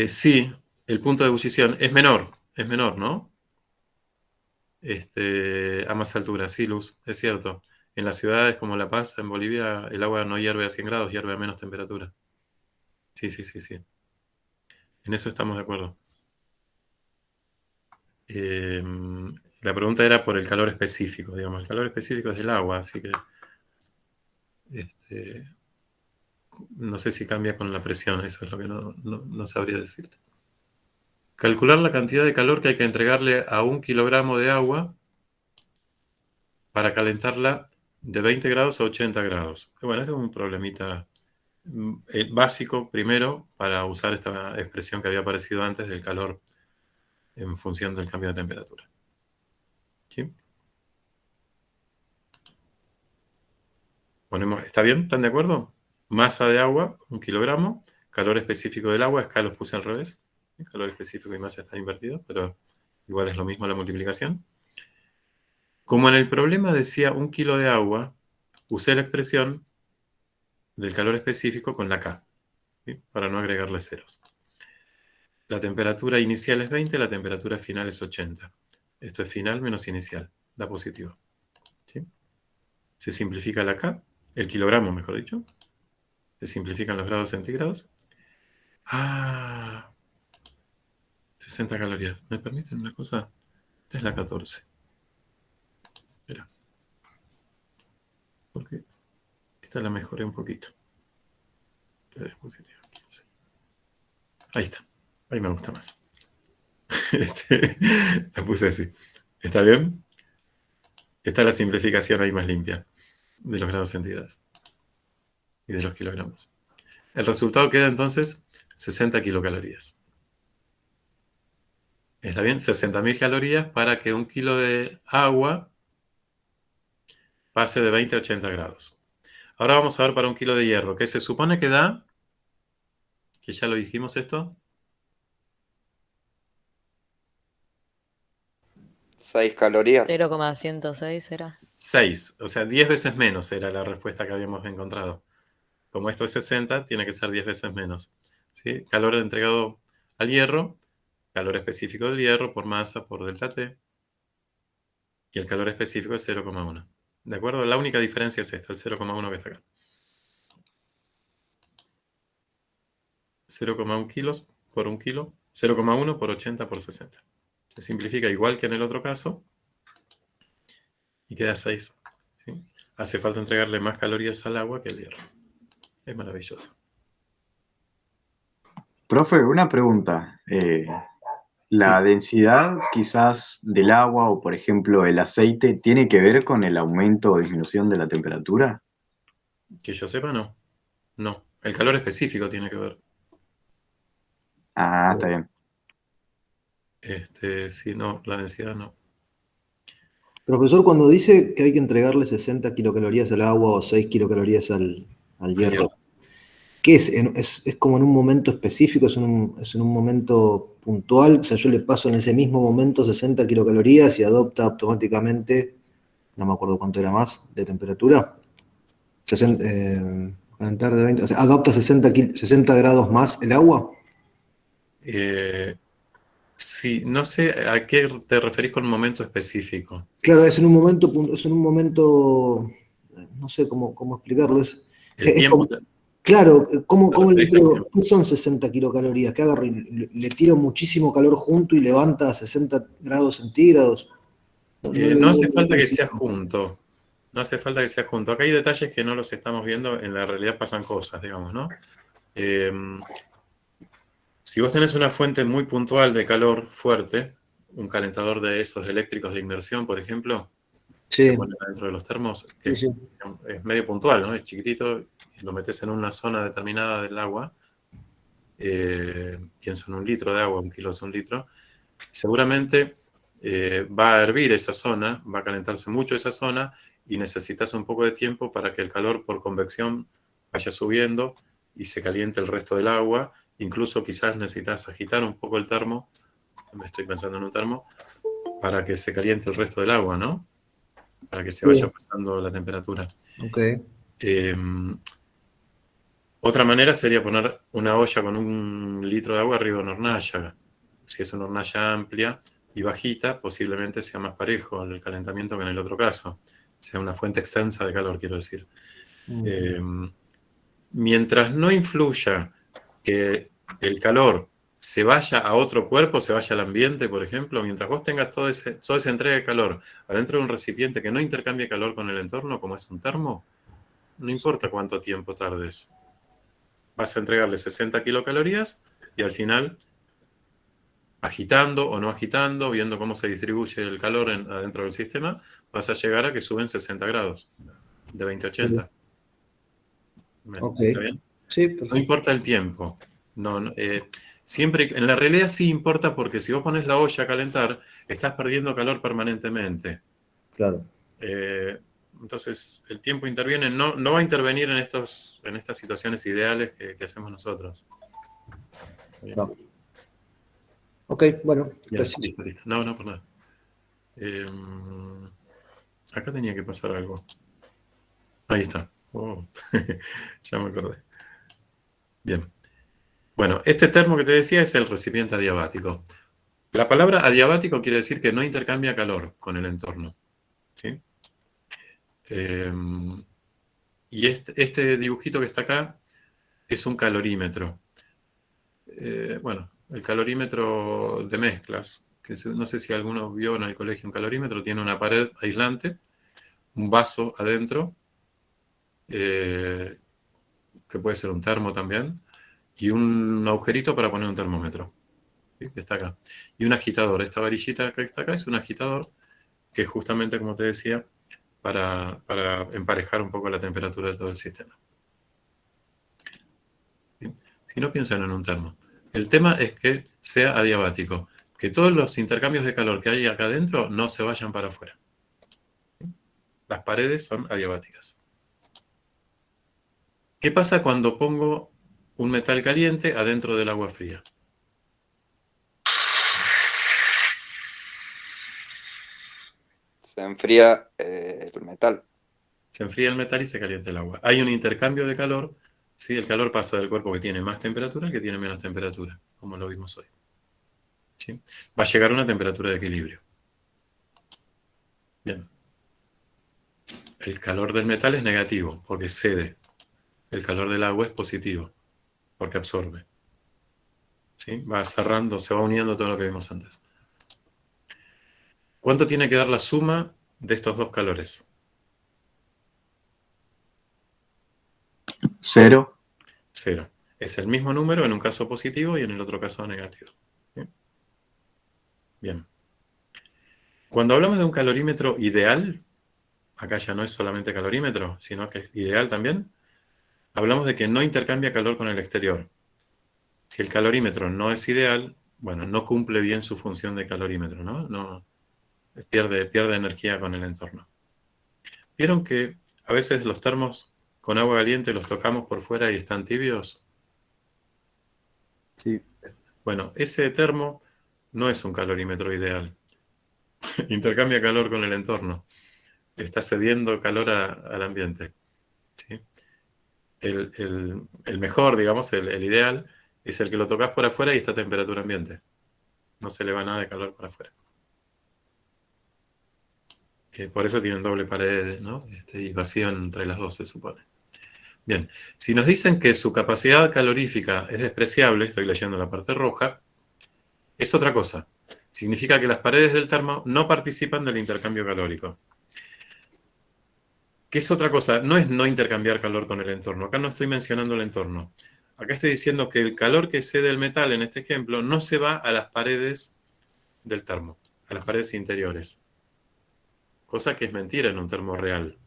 Sí, el punto de ebullición es menor, ¿no? A más altura, sí, Luz, es cierto. En las ciudades como La Paz, en Bolivia, el agua no hierve a 100 grados, hierve a menos temperatura. Sí, sí, sí, sí. En eso estamos de acuerdo. La pregunta era por el calor específico, digamos. El calor específico es del agua, así que no sé si cambia con la presión, eso es lo que no sabría decirte. Calcular la cantidad de calor que hay que entregarle a 1 kilogramo de agua para calentarla de 20 grados a 80 grados. Bueno, ese es un problemita básico, primero, para usar esta expresión que había aparecido antes del calor en función del cambio de temperatura. ¿Sí? ¿Está bien? ¿Están de acuerdo? Masa de agua, 1 kilogramo. Calor específico del agua, acá los puse al revés. El calor específico y masa están invertidos, pero igual es lo mismo la multiplicación. Como en el problema decía 1 kilo de agua, usé la expresión del calor específico con la K, ¿sí? Para no agregarle ceros. La temperatura inicial es 20, la temperatura final es 80. Esto es final menos inicial, da positivo. ¿Sí? Se simplifica la K, el kilogramo mejor dicho. Se simplifican los grados centígrados. 60 calorías. ¿Me permiten una cosa? Esta es la 14. Espera. Porque esta la mejoré un poquito. Esta es positiva, 15. Ahí está. Ahí me gusta más. La puse así. ¿Está bien? Está la simplificación ahí más limpia de los grados centígrados y de los kilogramos. El resultado queda entonces 60 kilocalorías. ¿Está bien? 60.000 calorías para que 1 kilo de agua pase de 20 a 80 grados. Ahora vamos a ver para 1 kilo de hierro, que se supone que da, que ya lo dijimos esto, 6 calorías. 0,106 era. 6, o sea, 10 veces menos era la respuesta que habíamos encontrado. Como esto es 60, tiene que ser 10 veces menos. ¿Sí? Calor entregado al hierro, calor específico del hierro por masa por delta T, y el calor específico es 0,1. ¿De acuerdo? La única diferencia es esto, el 0,1 que está acá. 0,1 kilos por 1 kilo, 0,1 por 80 por 60. Se simplifica igual que en el otro caso y queda 6. ¿Sí? Hace falta entregarle más calorías al agua que al hierro. Es maravilloso. Profe, una pregunta. ¿La densidad quizás del agua o, por ejemplo, el aceite tiene que ver con el aumento o disminución de la temperatura? Que yo sepa, no. No. El calor específico tiene que ver. Ah, está bien. Sí, no, la densidad no. Profesor, cuando dice que hay que entregarle 60 kilocalorías al agua o 6 kilocalorías al hierro, ¿qué es? ¿Es como en un momento específico? ¿Es en un momento puntual? O sea, yo le paso en ese mismo momento 60 kilocalorías y adopta automáticamente, no me acuerdo cuánto era más, de temperatura. 40 de 20, o sea, ¿adopta 60 grados más el agua? Sí, no sé a qué te referís con un momento específico. Claro, es en un momento, no sé cómo explicarlo. El tiempo. Claro, ¿cómo le entrego? ¿Qué son 60 kilocalorías? ¿Qué agarro y le tiro muchísimo calor junto y levanta a 60 grados centígrados? No hace falta que sea junto. No hace falta que sea junto. Acá hay detalles que no los estamos viendo, en la realidad pasan cosas, digamos, ¿no? Si vos tenés una fuente muy puntual de calor fuerte, un calentador de esos eléctricos de inmersión, por ejemplo, Sí. se pone dentro de los termos, que Sí. es medio puntual, ¿no? Es chiquitito, y lo metes en una zona determinada del agua, pienso en 1 litro de agua, 1 kilo es 1 litro, seguramente va a hervir esa zona, va a calentarse mucho esa zona, y necesitas un poco de tiempo para que el calor por convección vaya subiendo y se caliente el resto del agua. Incluso quizás necesitas agitar un poco el termo, me estoy pensando en un termo, para que se caliente el resto del agua, ¿no? Para que se vaya pasando la temperatura. Ok. Otra manera sería poner una olla con 1 litro de agua arriba de una hornalla. Si es una hornalla amplia y bajita, posiblemente sea más parejo el calentamiento que en el otro caso. Sea una fuente extensa de calor, quiero decir. Mientras no influya que el calor se vaya a otro cuerpo, se vaya al ambiente, por ejemplo, mientras vos tengas toda esa entrega de calor adentro de un recipiente que no intercambie calor con el entorno, como es un termo, no importa cuánto tiempo tardes. Vas a entregarle 60 kilocalorías y al final, agitando o no agitando, viendo cómo se distribuye el calor adentro del sistema, vas a llegar a que suben 60 grados, de 20 a 80. Ok. ¿Está bien? Sí, No perfecto. importa el tiempo. Siempre, en la realidad sí importa porque si vos pones la olla a calentar, estás perdiendo calor permanentemente. Claro. Entonces, el tiempo interviene, no va a intervenir en estas situaciones ideales que hacemos nosotros. No. Ok, bueno, Bien, preciso. listo. No, por nada. Acá tenía que pasar algo. Ahí está. Oh, ya me acordé. Bien. Bueno, este termo que te decía es el recipiente adiabático. La palabra adiabático quiere decir que no intercambia calor con el entorno. ¿Sí? Y este dibujito que está acá es un calorímetro. Bueno, el calorímetro de mezclas, que no sé si alguno vio en el colegio un calorímetro, tiene una pared aislante, un vaso adentro, que puede ser un termo también, y un agujerito para poner un termómetro, ¿sí? Que está acá. Y un agitador. Esta varillita que está acá es un agitador que es justamente, como te decía, para emparejar un poco la temperatura de todo el sistema. ¿Sí? Si no piensan en un termo. El tema es que sea adiabático, que todos los intercambios de calor que hay acá adentro no se vayan para afuera. ¿Sí? Las paredes son adiabáticas. ¿Qué pasa cuando pongo un metal caliente adentro del agua fría? Se enfría el metal. Se enfría el metal y se calienta el agua. Hay un intercambio de calor, ¿sí? El calor pasa del cuerpo que tiene más temperatura al que tiene menos temperatura, como lo vimos hoy. ¿Sí? Va a llegar a una temperatura de equilibrio. Bien. El calor del metal es negativo, porque cede. El calor del agua es positivo, porque absorbe. ¿Sí? Va cerrando, se va uniendo todo lo que vimos antes. ¿Cuánto tiene que dar la suma de estos dos calores? 0. 0. Es el mismo número en un caso positivo y en el otro caso negativo. ¿Sí? Bien. Cuando hablamos de un calorímetro ideal, acá ya no es solamente calorímetro, sino que es ideal también, hablamos de que no intercambia calor con el exterior. Si el calorímetro no es ideal, bueno, no cumple bien su función de calorímetro, ¿no? Pierde energía con el entorno. ¿Vieron que a veces los termos con agua caliente los tocamos por fuera y están tibios? Sí. Bueno, ese termo no es un calorímetro ideal. Intercambia calor con el entorno. Está cediendo calor al ambiente. ¿Sí? El mejor, digamos, el ideal, es el que lo tocas por afuera y está a temperatura ambiente. No se le va nada de calor para afuera. Por eso tienen doble pared, ¿no? Y vacío entre las dos, se supone. Bien, si nos dicen que su capacidad calorífica es despreciable, estoy leyendo la parte roja, es otra cosa. Significa que las paredes del termo no participan del intercambio calórico. ¿Qué es otra cosa? No es no intercambiar calor con el entorno. Acá no estoy mencionando el entorno. Acá estoy diciendo que el calor que cede el metal, en este ejemplo, no se va a las paredes del termo, a las paredes interiores. Cosa que es mentira en un termo real,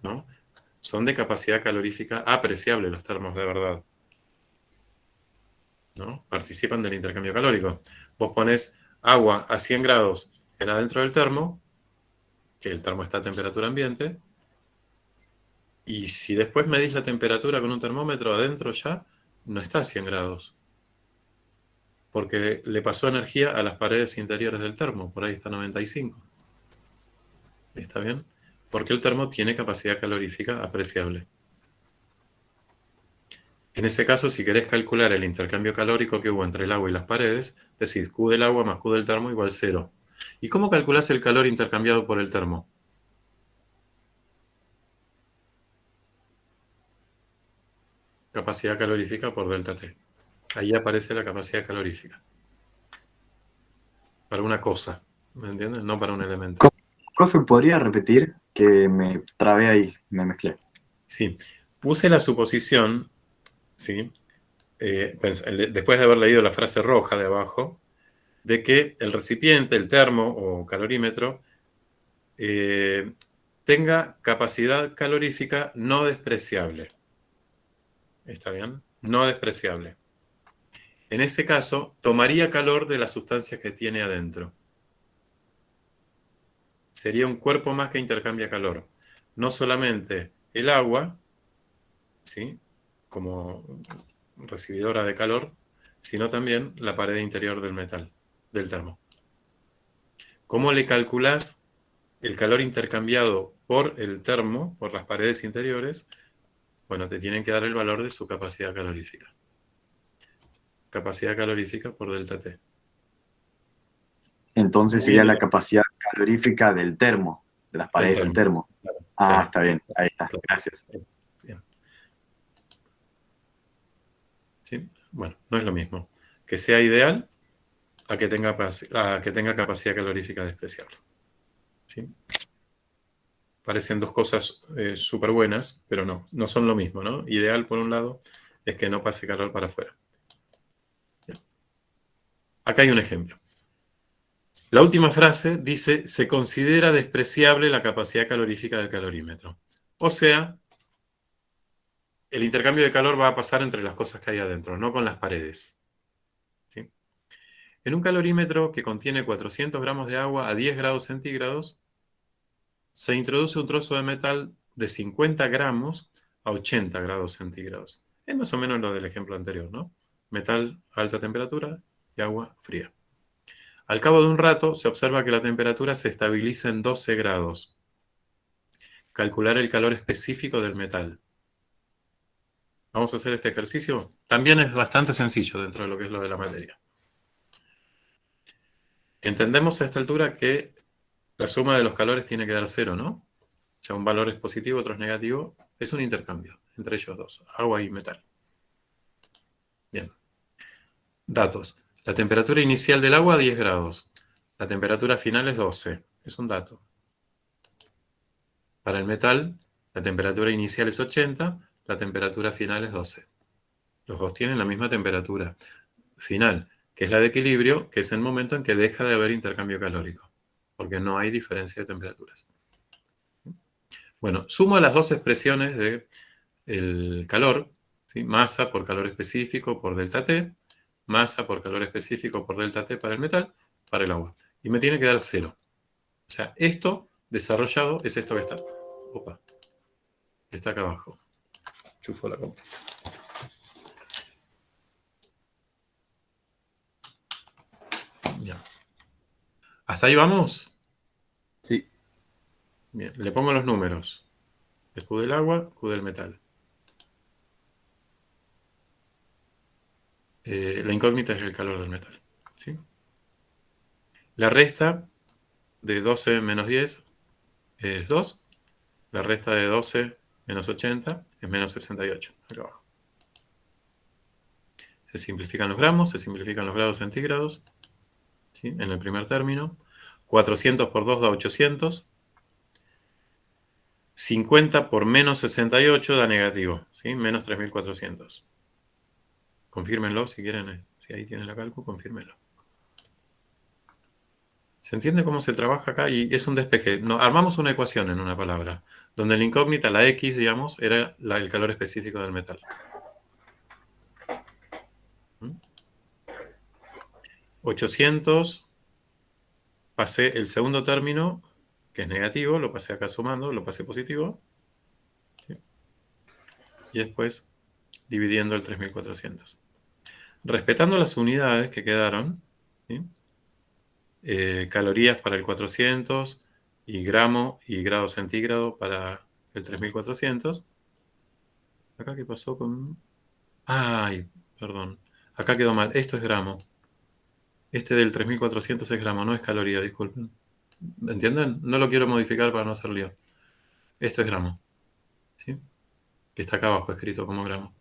¿no? Son de capacidad calorífica apreciable los termos de verdad, ¿no? Participan del intercambio calórico. Vos ponés agua a 100 grados en adentro del termo, que el termo está a temperatura ambiente, y si después medís la temperatura con un termómetro adentro ya, no está a 100 grados. Porque le pasó energía a las paredes interiores del termo, por ahí está 95. ¿Está bien? Porque el termo tiene capacidad calorífica apreciable. En ese caso, si querés calcular el intercambio calórico que hubo entre el agua y las paredes, decís Q del agua más Q del termo igual 0. ¿Y cómo calculás el calor intercambiado por el termo? Capacidad calorífica por delta T. ahí aparece la capacidad calorífica. Para una cosa, ¿me entiendes? No para un elemento. Profe, ¿podría repetir? Que me trabé ahí, me mezclé. Sí, use la suposición, ¿sí? Después de haber leído la frase roja de abajo, de que el recipiente, el termo o calorímetro, tenga capacidad calorífica no despreciable. ¿Está bien? No despreciable. En ese caso, tomaría calor de las sustancias que tiene adentro. Sería un cuerpo más que intercambia calor. No solamente el agua, ¿sí? Como recibidora de calor, sino también la pared interior del metal, del termo. ¿Cómo le calculás el calor intercambiado por el termo, por las paredes interiores? Bueno, te tienen que dar el valor de su capacidad calorífica. Capacidad calorífica por delta T. Entonces sería la capacidad calorífica del termo, de las paredes del termo. Claro, Ah, claro, está bien, ahí está, claro. gracias. Bien. ¿Sí? Bueno, no es lo mismo que sea ideal a que tenga capacidad calorífica despreciable. ¿Sí? Parecen dos cosas súper buenas, pero no son lo mismo, ¿no? Ideal, por un lado, es que no pase calor para afuera. Bien. Acá hay un ejemplo. La última frase dice, se considera despreciable la capacidad calorífica del calorímetro. O sea, el intercambio de calor va a pasar entre las cosas que hay adentro, no con las paredes. ¿Sí? En un calorímetro que contiene 400 gramos de agua a 10 grados centígrados, se introduce un trozo de metal de 50 gramos a 80 grados centígrados. Es más o menos lo del ejemplo anterior, ¿no? Metal a alta temperatura y agua fría. Al cabo de un rato se observa que la temperatura se estabiliza en 12 grados. Calcular el calor específico del metal. Vamos a hacer este ejercicio. También es bastante sencillo dentro de lo que es lo de la materia. Entendemos a esta altura que la suma de los calores tiene que dar cero, ¿no? O sea, un valor es positivo, otro es negativo. Es un intercambio entre ellos dos, agua y metal. Bien. Datos. La temperatura inicial del agua 10 grados. La temperatura final es 12. Es un dato. Para el metal, la temperatura inicial es 80, la temperatura final es 12. Los dos tienen la misma temperatura final, que es la de equilibrio, que es el momento en que deja de haber intercambio calórico, porque no hay diferencia de temperaturas. Bueno, sumo las dos expresiones del calor, ¿sí? Masa por calor específico por delta T, masa por calor específico por delta T para el metal, para el agua. Y me tiene que dar 0. O sea, esto desarrollado es esto que está. Opa. Está acá abajo. Chufo la compa. Bien. ¿Hasta ahí vamos? Sí. Bien, le pongo los números. El Q del agua, Q del metal. La incógnita es el calor del metal. ¿Sí? La resta de 12 menos 10 es 2. La resta de 12 menos 80 es menos 68. Acá abajo. Se simplifican los gramos, se simplifican los grados centígrados. ¿Sí? En el primer término. 400 por 2 da 800. 50 por menos 68 da negativo. ¿Sí? Menos 3400. Confírmenlo si quieren. Si ahí tienen la cálculo, confírmenlo. ¿Se entiende cómo se trabaja acá? Y es un despeje. No, armamos una ecuación en una palabra, donde la incógnita, la X, digamos, era el calor específico del metal. 800, pasé el segundo término, que es negativo, lo pasé acá sumando, lo pasé positivo. ¿Sí? Y después dividiendo el 3400. Respetando las unidades que quedaron, ¿sí? Calorías para el 400 y gramo y grado centígrado para el 3400. ¿Acá qué pasó con...? Ay, perdón. Acá quedó mal. Esto es gramo. Este del 3400 es gramo, no es caloría, disculpen. ¿Entienden? No lo quiero modificar para no hacer lío. Esto es gramo. ¿Sí? Que está acá abajo escrito como gramo.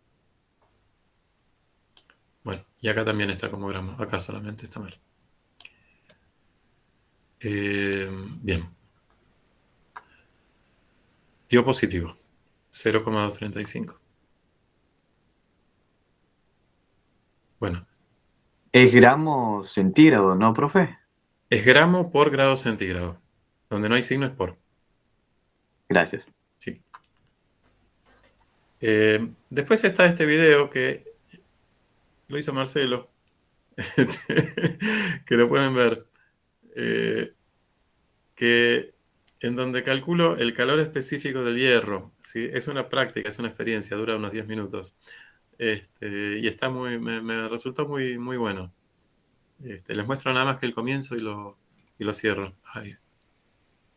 Bueno, y acá también está como gramo. Acá solamente está mal. Bien. Dio positivo. 0,235. Bueno, Es gramo centígrado, ¿no, profe? es gramo por grado centígrado. Donde no hay signo es por. Gracias. Sí. Después está este video que lo hizo Marcelo, que lo pueden ver, que en donde calculo el calor específico del hierro. ¿Sí? Es una práctica, es una experiencia, dura unos 10 minutos. Y está me resultó muy bueno. Les muestro nada más que el comienzo y lo cierro. Ay,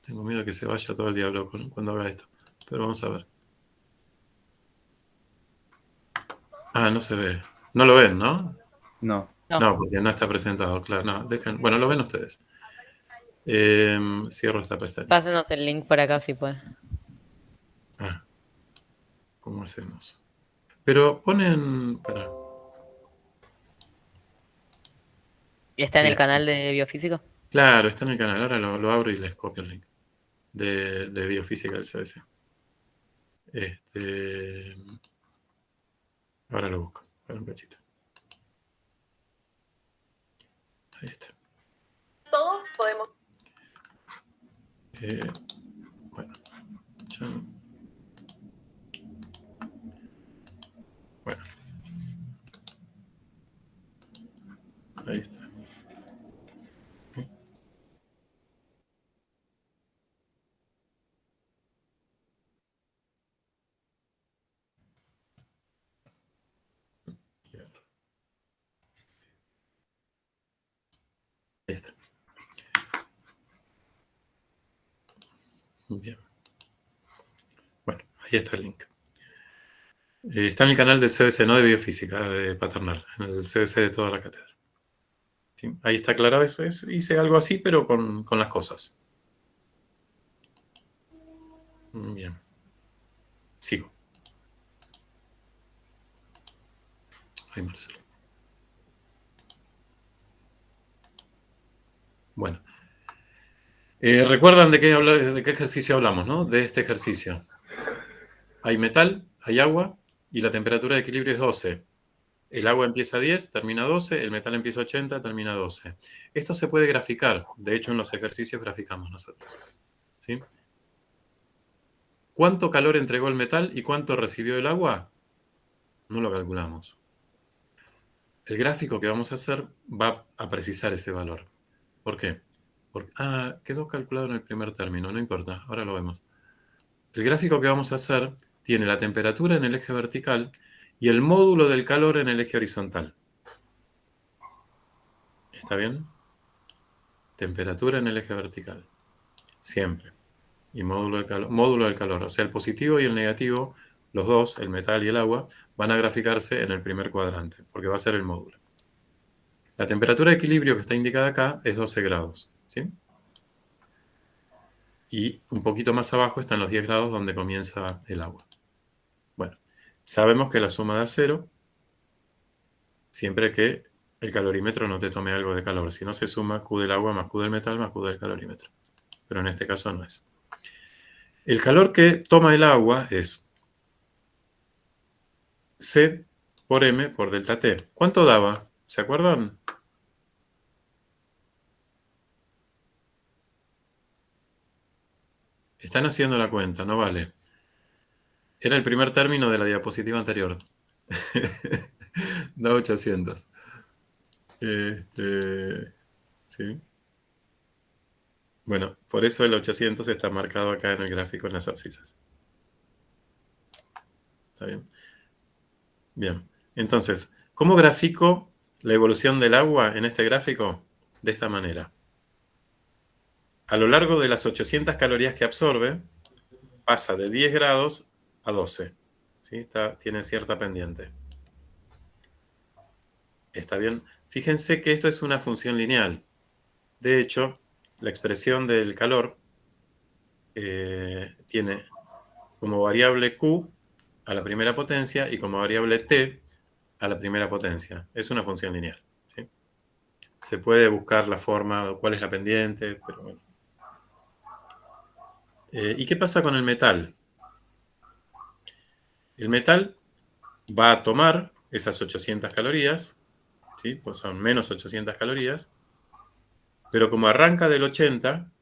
tengo miedo que se vaya todo el diablo cuando haga esto. Pero vamos a ver. Ah, no se ve. No lo ven, ¿no? No. No. No, porque no está presentado, claro. No, bueno, lo ven ustedes. Cierro esta pestaña. Pásenos el link por acá si puede. Ah, ¿cómo hacemos? Pero ponen... Espera. ¿Está en el Bien. canal de Biofísico? Claro, está en el canal. Ahora lo abro y les copio el link de Biofísica del CBC. Ahora lo busco. Espera un cachito. Ahí está. Todos podemos. Bueno, ya no. Bueno. Ahí está. Ahí está. Bien. Bueno, ahí está el link. Está en el canal del CBC, no de Biofísica, de Paternal, en el CBC de toda la cátedra. ¿Sí? Ahí está claro, hice algo así, pero con las cosas. Bien. Sigo. Ahí, Marcelo. Bueno. ¿Recuerdan de qué ejercicio hablamos, no? De este ejercicio. Hay metal, hay agua, y la temperatura de equilibrio es 12. El agua empieza a 10, termina a 12, el metal empieza a 80, termina a 12. Esto se puede graficar. De hecho, en los ejercicios graficamos nosotros. ¿Sí? ¿Cuánto calor entregó el metal y cuánto recibió el agua? No lo calculamos. El gráfico que vamos a hacer va a precisar ese valor. ¿Por qué? Quedó calculado en el primer término, no importa, ahora lo vemos. El gráfico que vamos a hacer tiene la temperatura en el eje vertical y el módulo del calor en el eje horizontal. ¿Está bien? Temperatura en el eje vertical. Siempre. Y módulo del calor. O sea, el positivo y el negativo, los dos, el metal y el agua, van a graficarse en el primer cuadrante, porque va a ser el módulo. La temperatura de equilibrio que está indicada acá es 12 grados. ¿Sí? Y un poquito más abajo están los 10 grados donde comienza el agua. Bueno, sabemos que la suma da 0 siempre que el calorímetro no te tome algo de calor. Si no, se suma Q del agua más Q del metal más Q del calorímetro. Pero en este caso no es. El calor que toma el agua es C por M por delta T. ¿Cuánto daba? ¿Se acuerdan? Están haciendo la cuenta, no vale. Era el primer término de la diapositiva anterior. Da 800. ¿Sí? Bueno, por eso el 800 está marcado acá en el gráfico en las abscisas. ¿Está bien? Bien. Entonces, ¿cómo grafico la evolución del agua en este gráfico? De esta manera. A lo largo de las 800 calorías que absorbe, pasa de 10 grados a 12. ¿Sí? Tiene cierta pendiente. ¿Está bien? Fíjense que esto es una función lineal. De hecho, la expresión del calor tiene como variable Q a la primera potencia y como variable T a la primera potencia. Es una función lineal. ¿Sí? Se puede buscar la forma, cuál es la pendiente, pero bueno. ¿Y qué pasa con el metal? El metal va a tomar esas 800 calorías, ¿sí? Pues son menos 800 calorías, pero como arranca del 80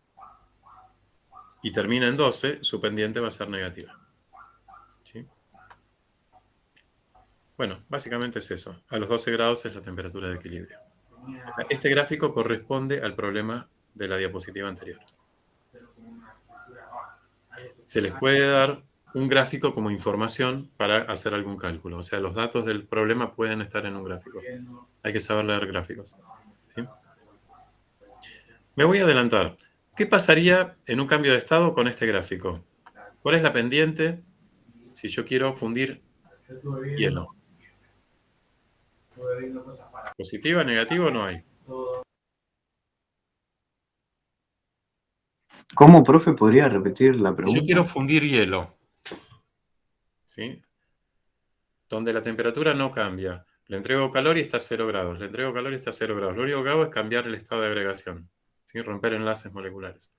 y termina en 12, su pendiente va a ser negativa. ¿Sí? Bueno, básicamente es eso. A los 12 grados es la temperatura de equilibrio. O sea, este gráfico corresponde al problema de la diapositiva anterior. Se les puede dar un gráfico como información para hacer algún cálculo. O sea, los datos del problema pueden estar en un gráfico. Hay que saber leer gráficos. ¿Sí? Me voy a adelantar. ¿Qué pasaría en un cambio de estado con este gráfico? ¿Cuál es la pendiente si yo quiero fundir hielo? ¿Positiva, negativa o no hay? ¿Cómo, profe, podría repetir la Si yo quiero pregunta? fundir hielo, ¿sí? Donde la temperatura no cambia. Le entrego calor y está a 0 grados. Le entrego calor y está a 0 grados. Lo único que hago es cambiar el estado de agregación. ¿Sí? Romper enlaces moleculares.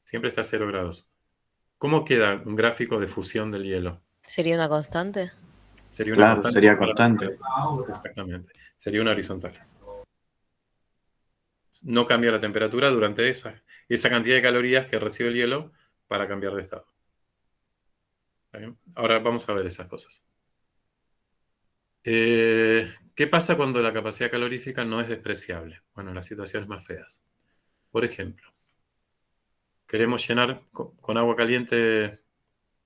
Siempre está a 0 grados. ¿Cómo queda un gráfico de fusión del hielo? ¿Sería una constante? Sería una Claro, constante. sería constante. Exactamente. Sería una horizontal. No cambia la temperatura durante esa cantidad de calorías que recibe el hielo para cambiar de estado. ¿Está bien? Ahora vamos a ver esas cosas. ¿Qué pasa cuando la capacidad calorífica no es despreciable? Bueno, las situaciones más feas. Por ejemplo, queremos llenar con agua caliente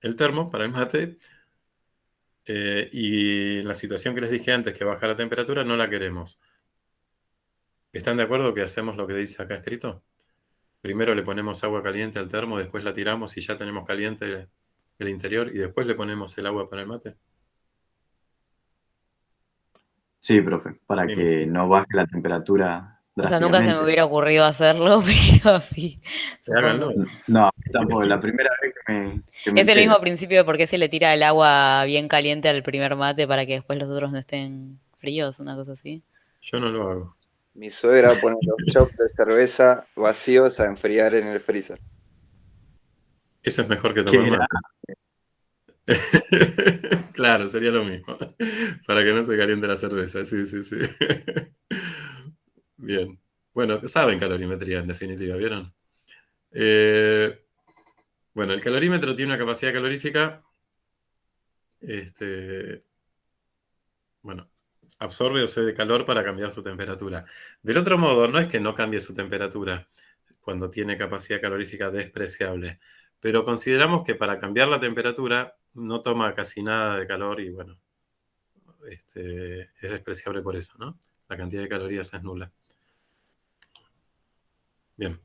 el termo para el mate y la situación que les dije antes, que baja la temperatura, no la queremos. ¿Están de acuerdo que hacemos lo que dice acá escrito? Primero le ponemos agua caliente al termo, después la tiramos y ya tenemos caliente el interior y después le ponemos el agua para el mate. Sí, profe, para Bien, que sí. no baje la temperatura O sea, nunca se me drásticamente. hubiera ocurrido hacerlo, pero sí, Háganlo. supongo. No, tampoco, es la primera vez que me Es el entero. mismo principio de por qué se le tira el agua bien caliente al primer mate para que después los otros no estén fríos, una cosa así. Yo no lo hago. Mi suegra pone los chops de cerveza vacíos a enfriar en el freezer. Eso es mejor que ¿Qué tomar era? mate. Claro, sería lo mismo. Para que no se caliente la cerveza. Sí, sí, sí. Bien. Bueno, saben calorimetría en definitiva, ¿vieron? Bueno, el calorímetro tiene una capacidad calorífica, bueno, absorbe o cede calor para cambiar su temperatura. Del otro modo, no es que no cambie su temperatura cuando tiene capacidad calorífica despreciable, pero consideramos que para cambiar la temperatura no toma casi nada de calor y bueno, es despreciable por eso, ¿no? La cantidad de calorías es nula. Bien.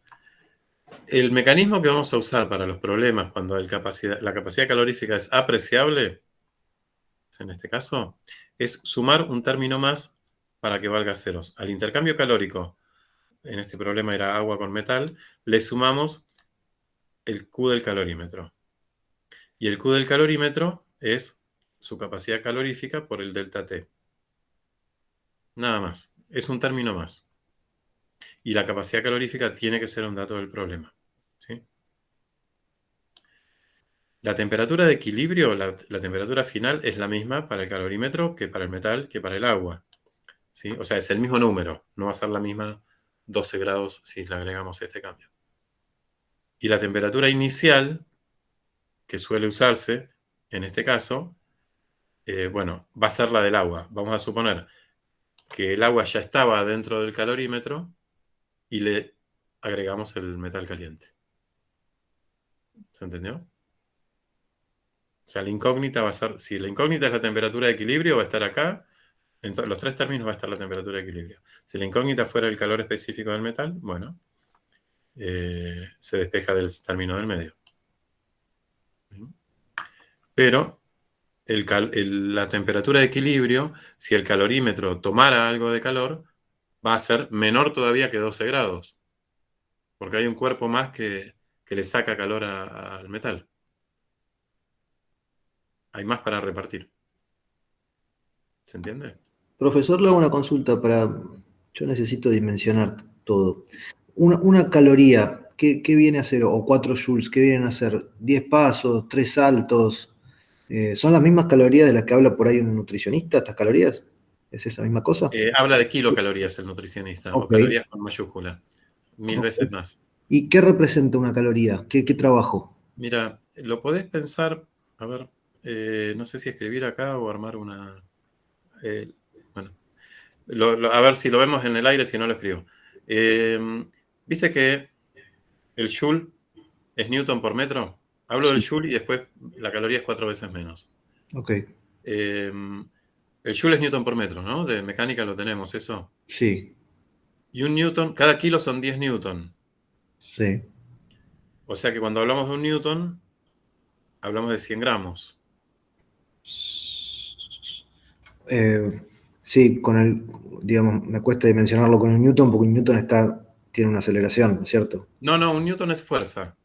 El mecanismo que vamos a usar para los problemas cuando la capacidad calorífica es apreciable, en este caso, es sumar un término más para que valga ceros. Al intercambio calórico, en este problema era agua con metal, le sumamos el Q del calorímetro. Y el Q del calorímetro es su capacidad calorífica por el delta T. Nada más. Es un término más. Y la capacidad calorífica tiene que ser un dato del problema. ¿Sí? La temperatura de equilibrio, la temperatura final, es la misma para el calorímetro que para el metal, que para el agua. ¿Sí? O sea, es el mismo número. No va a ser la misma 12 grados si le agregamos este cambio. Y la temperatura inicial, que suele usarse en este caso, bueno, va a ser la del agua. Vamos a suponer que el agua ya estaba dentro del calorímetro y le agregamos el metal caliente. ¿Se entendió? O sea, la incógnita va a ser, si la incógnita es la temperatura de equilibrio, va a estar acá. En los tres términos va a estar la temperatura de equilibrio. Si la incógnita fuera el calor específico del metal, bueno, se despeja del término del medio. Pero la temperatura de equilibrio, si el calorímetro tomara algo de calor, va a ser menor todavía que 12 grados. Porque hay un cuerpo más que le saca calor al metal. Hay más para repartir. ¿Se entiende? Profesor, le hago una consulta para... Yo necesito dimensionar todo. Una caloría, ¿qué viene a ser? O 4 joules, ¿qué vienen a ser? ¿10 pasos? ¿3 saltos? ¿Son las mismas calorías de las que habla por ahí un nutricionista, estas calorías? ¿Es esa misma cosa? Habla de kilocalorías el nutricionista, o Ok, calorías con mayúscula. 1000 ok. veces más. ¿Y qué representa una caloría? ¿Qué trabajo? Mira, lo podés pensar, a ver, no sé si escribir acá o armar una... bueno, a ver si lo vemos en el aire, si no lo escribo. ¿Viste que el joule es newton por metro? Hablo del Sí, joule y después la caloría es 4 veces menos. ok, El joule es newton por metro, ¿no? De mecánica lo tenemos, eso. sí, Y un newton, cada kilo son 10 newton. sí. O sea que cuando hablamos de un newton, hablamos de 100 gramos. Sí, digamos, me cuesta dimensionarlo con un newton porque un newton tiene una aceleración, ¿cierto? No, un newton es fuerza.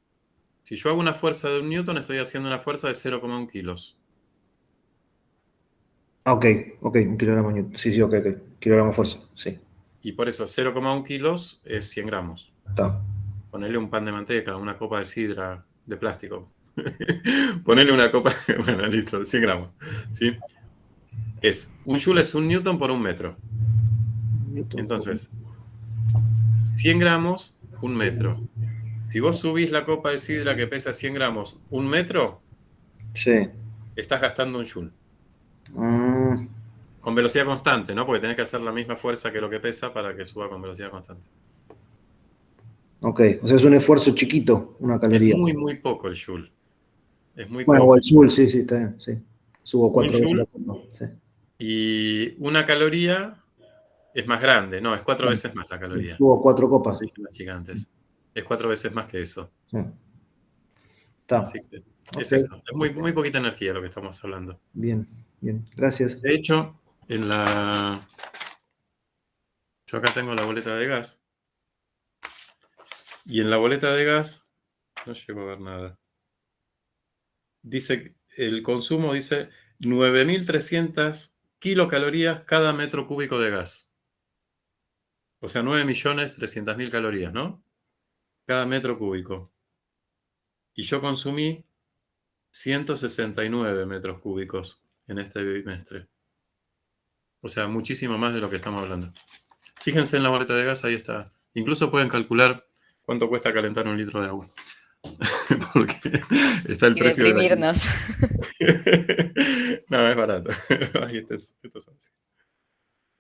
Si yo hago una fuerza de un newton, estoy haciendo una fuerza de 0,1 kilos. Ah, ok, un kilogramo newton. Sí, ok. Kilogramo fuerza, sí. Y por eso 0,1 kilos es 100 gramos. Está. Ponerle un pan de manteca, una copa de sidra de plástico. Ponerle una copa, bueno, listo, 100 gramos. ¿Sí? Un joule es un newton por un metro. Newton por- Entonces, 100 gramos, un metro. Si vos subís la copa de sidra que pesa 100 gramos, un metro, Sí. estás gastando un joule. Ah, Con velocidad constante, ¿no? Porque tenés que hacer la misma fuerza que lo que pesa para que suba con velocidad constante. ok, o sea, es un esfuerzo chiquito, una Es caloría. muy poco el joule. Es muy Bueno, o poco. el joule, sí, está bien, sí. Subo Un 4 veces la joule copa, sí. y una caloría es más grande. No, es 4 Bueno, veces más la caloría. subo 4 copas. Lo dije la chica antes. Es 4 veces más que eso. Sí. Está. Así que es Ok, eso. Es muy poquita energía lo que estamos hablando. bien, gracias. De hecho, yo acá tengo la boleta de gas. Y en la boleta de gas no llego a ver nada. Dice, el consumo dice 9.300 kilocalorías cada metro cúbico de gas. O sea, 9.300.000 calorías, ¿no? Cada metro cúbico. Y yo consumí 169 metros cúbicos en este bimestre. O sea, muchísimo más de lo que estamos hablando. Fíjense en la boleta de gas, ahí está. Incluso pueden calcular cuánto cuesta calentar un litro de agua. Porque está el Y precio de la... deprimirnos. No, es barato. Ay, esto es así.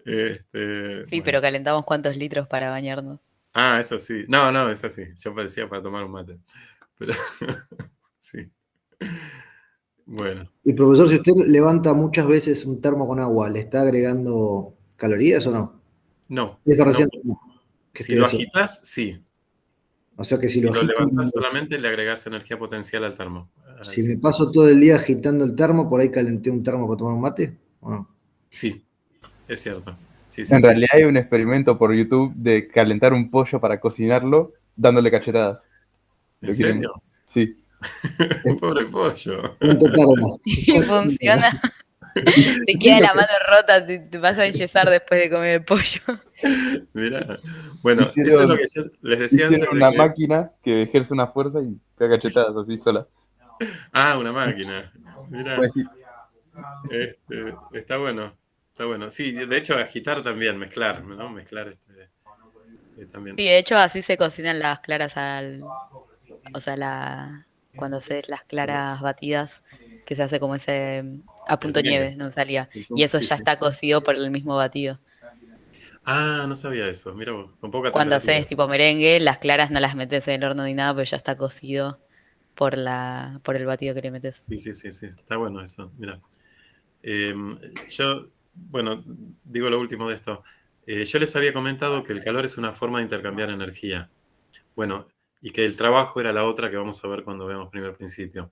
Sí, Bueno. pero calentamos cuántos litros para bañarnos. Ah, eso sí. No, es así. Yo parecía para tomar un mate. Pero sí. Bueno. Y profesor, si usted levanta muchas veces un termo con agua, ¿le está agregando calorías o no? No. Dijo recién que Si estoy lo haciendo. agitas, sí. O sea que si Si lo lo agito, levantas solamente, le agregás energía potencial al termo. si me paso todo el día agitando el termo, por ahí calenté un termo para tomar un mate, ¿o no? Sí, es cierto. Sí. En realidad hay un experimento por YouTube de calentar un pollo para cocinarlo dándole cachetadas. ¿En serio? Sí. Pobre pollo. ¿Cuánto tarda? Y funciona. Te queda la mano rota, te vas a enyesar después de comer el pollo. Mirá. Bueno, Hicieron- eso es lo que yo les decía antes Hicieron de una que... máquina que ejerce una fuerza y pega cachetadas así sola. Ah, una máquina. Mirá. Pues sí, Está bueno. Está bueno. Sí, de hecho, agitar también, mezclar, ¿no? Mezclar también. Sí, de hecho así se cocinan las claras o sea, cuando haces las claras batidas, que se hace como ese a punto merengue. nieve, no me salía. Y eso Sí, ya sí. está cocido por el mismo batido. Ah, no sabía eso. Mira vos, con poca Cuando temperatura. haces tipo merengue, las claras no las metes en el horno ni nada, pero ya está cocido por el batido que le metes. Sí. Está bueno eso. Mira. Yo, bueno, digo lo último de esto. Yo les había comentado que el calor es una forma de intercambiar energía. Bueno, y que el trabajo era la otra que vamos a ver cuando veamos primer principio.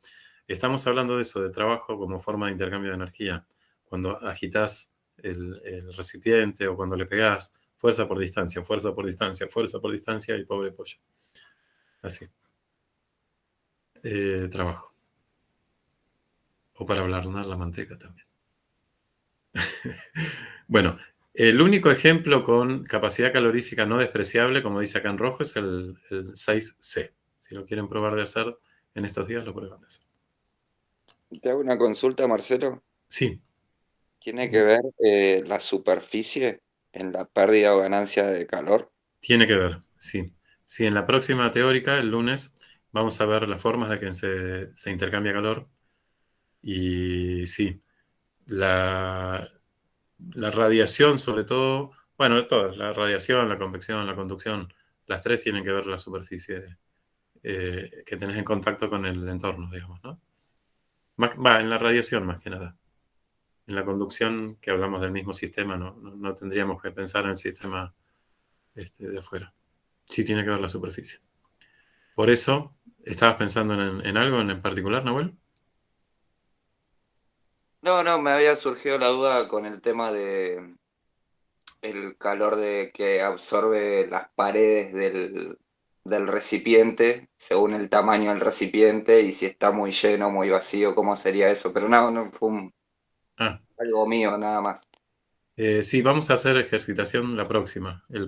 Estamos hablando de eso, de trabajo como forma de intercambio de energía. Cuando agitas el recipiente o cuando le pegás, fuerza por distancia, fuerza por distancia, fuerza por distancia y pobre pollo. Así. Trabajo. O para ablandar la manteca también. Bueno, el único ejemplo con capacidad calorífica no despreciable, como dice acá en rojo, es el 6C. Si lo quieren probar de hacer en estos días, lo prueban de hacer. Te hago una consulta, Marcelo. Sí. ¿Tiene que ver la superficie en la pérdida o ganancia de calor? Tiene que ver, sí. Sí, en la próxima teórica, el lunes, vamos a ver las formas de que se intercambia calor. Y sí, la radiación, sobre todo, bueno, todas, la radiación, la convección, la conducción, las tres tienen que ver la superficie que tenés en contacto con el entorno, digamos, ¿no? En la radiación más que nada. En la conducción, que hablamos del mismo sistema, no tendríamos que pensar en el sistema de afuera. Sí tiene que ver la superficie. Por eso, ¿estabas pensando en algo en particular, Nahuel? No, me había surgido la duda con el tema de el calor que absorbe las paredes del recipiente, según el tamaño del recipiente, y si está muy lleno, muy vacío, cómo sería eso. Pero no fue algo mío, nada más. Sí, vamos a hacer ejercitación el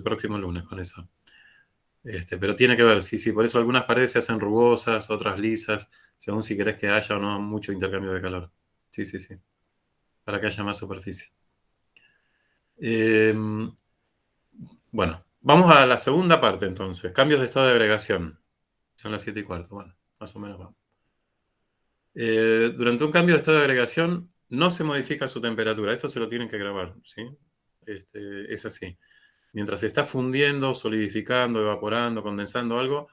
próximo lunes con eso. Pero tiene que ver, sí, por eso algunas paredes se hacen rugosas, otras lisas, según si querés que haya o no mucho intercambio de calor. Sí, para que haya más superficie. Bueno, vamos a la segunda parte entonces, cambios de estado de agregación. Son las 7:15, bueno, más o menos vamos. Durante un cambio de estado de agregación no se modifica su temperatura, esto se lo tienen que grabar, ¿sí? Es así. Mientras se está fundiendo, solidificando, evaporando, condensando algo,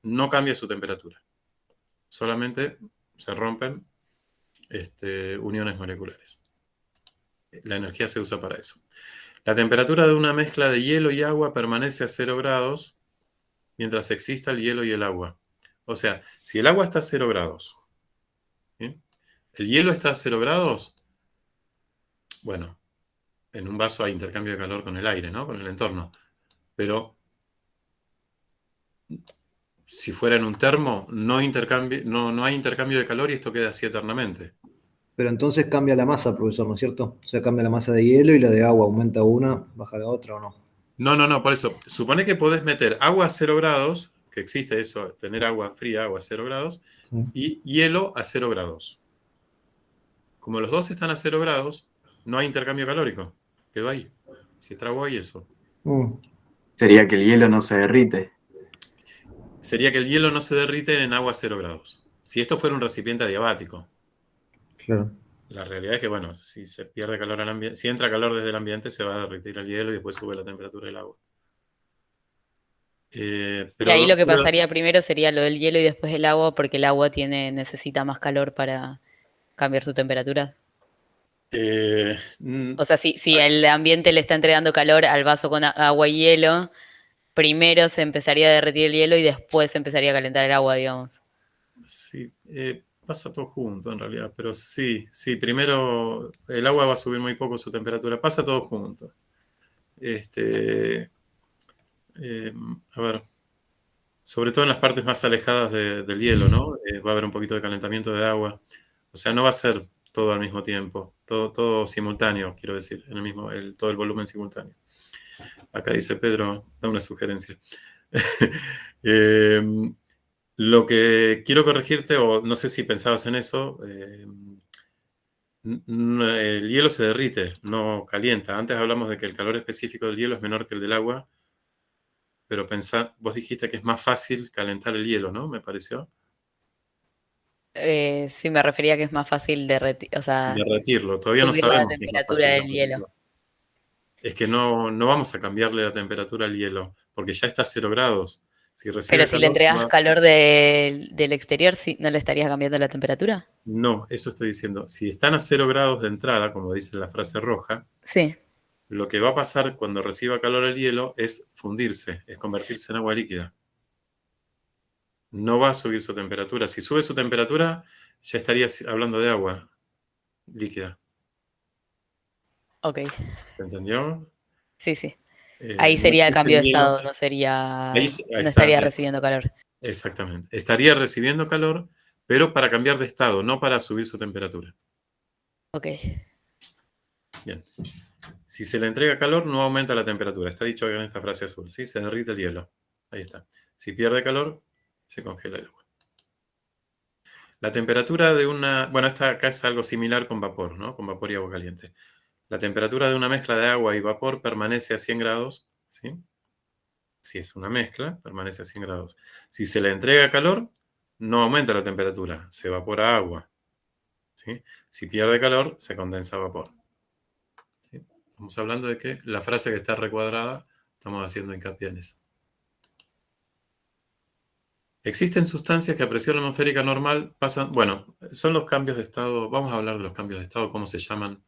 no cambia su temperatura. Solamente se rompen uniones moleculares. La energía se usa para eso. La temperatura de una mezcla de hielo y agua permanece a 0 grados mientras exista el hielo y el agua. O sea, si el agua está a 0 grados, ¿sí? El hielo está a 0 grados, bueno, en un vaso hay intercambio de calor con el aire, ¿no? Con el entorno. Pero si fuera en un termo, no hay intercambio de calor y esto queda así eternamente. Pero entonces cambia la masa, profesor, ¿no es cierto? O sea, cambia la masa de hielo y la de agua, aumenta una, baja la otra o no. No, por eso. Supone que podés meter agua a 0 grados, que existe eso, tener agua fría, agua a 0 grados, Sí. y hielo a 0 grados. Como los dos están a 0 grados, no hay intercambio calórico. Quedó ahí. Si trago ahí eso. Sería que el hielo no se derrite. Sería que el hielo no se derrite en agua a 0 grados. Si esto fuera un recipiente adiabático. Claro. La realidad es que, bueno, si se pierde calor al ambiente, si entra calor desde el ambiente, se va a derretir el hielo y después sube la temperatura del agua. Y ahí lo que pasaría primero sería lo del hielo y después el agua, porque el agua necesita más calor para cambiar su temperatura. O sea, si el ambiente le está entregando calor al vaso con agua y hielo, primero se empezaría a derretir el hielo y después se empezaría a calentar el agua, digamos. Sí, pasa todo junto en realidad, pero sí, primero el agua va a subir muy poco su temperatura, pasa todo junto. A ver, sobre todo en las partes más alejadas del hielo, ¿no? Va a haber un poquito de calentamiento de agua. O sea, no va a ser todo al mismo tiempo, todo simultáneo, quiero decir, todo el volumen simultáneo. Acá dice Pedro, da una sugerencia. Lo que quiero corregirte, o no sé si pensabas en eso, el hielo se derrite, no calienta. Antes hablamos de que el calor específico del hielo es menor que el del agua, pero vos dijiste que es más fácil calentar el hielo, ¿no? Me pareció. Sí, me refería a que es más fácil derretirlo. Todavía no subir la sabemos si es más temperatura fácil del hielo. Es que no vamos a cambiarle la temperatura al hielo, porque ya está a 0 grados. Si recibe Pero si le calor, entregas calor del exterior, ¿no le estarías cambiando la temperatura? No, eso estoy diciendo. Si están a 0 grados de entrada, como dice la frase roja, sí, lo que va a pasar cuando reciba calor el hielo es fundirse, es convertirse en agua líquida. No va a subir su temperatura. Si sube su temperatura, ya estaría hablando de agua líquida. Ok. ¿Se entendió? Sí. Ahí sería el cambio de estado, no estaría recibiendo calor. Exactamente. Estaría recibiendo calor, pero para cambiar de estado, no para subir su temperatura. Ok. Bien. Si se le entrega calor, no aumenta la temperatura. Está dicho en esta frase azul, ¿sí? Se derrite el hielo. Ahí está. Si pierde calor, se congela el agua. La temperatura de una... Bueno, acá es algo similar con vapor, ¿no? Con vapor y agua caliente. La temperatura de una mezcla de agua y vapor permanece a 100 grados, ¿sí? Si es una mezcla, permanece a 100 grados. Si se le entrega calor, no aumenta la temperatura, se evapora agua, ¿sí? Si pierde calor, se condensa vapor. ¿Sí? Estamos hablando de que la frase que está recuadrada, estamos haciendo hincapié en eso. Existen sustancias que a presión atmosférica normal pasan, bueno, son los cambios de estado, vamos a hablar de los cambios de estado, cómo se llaman,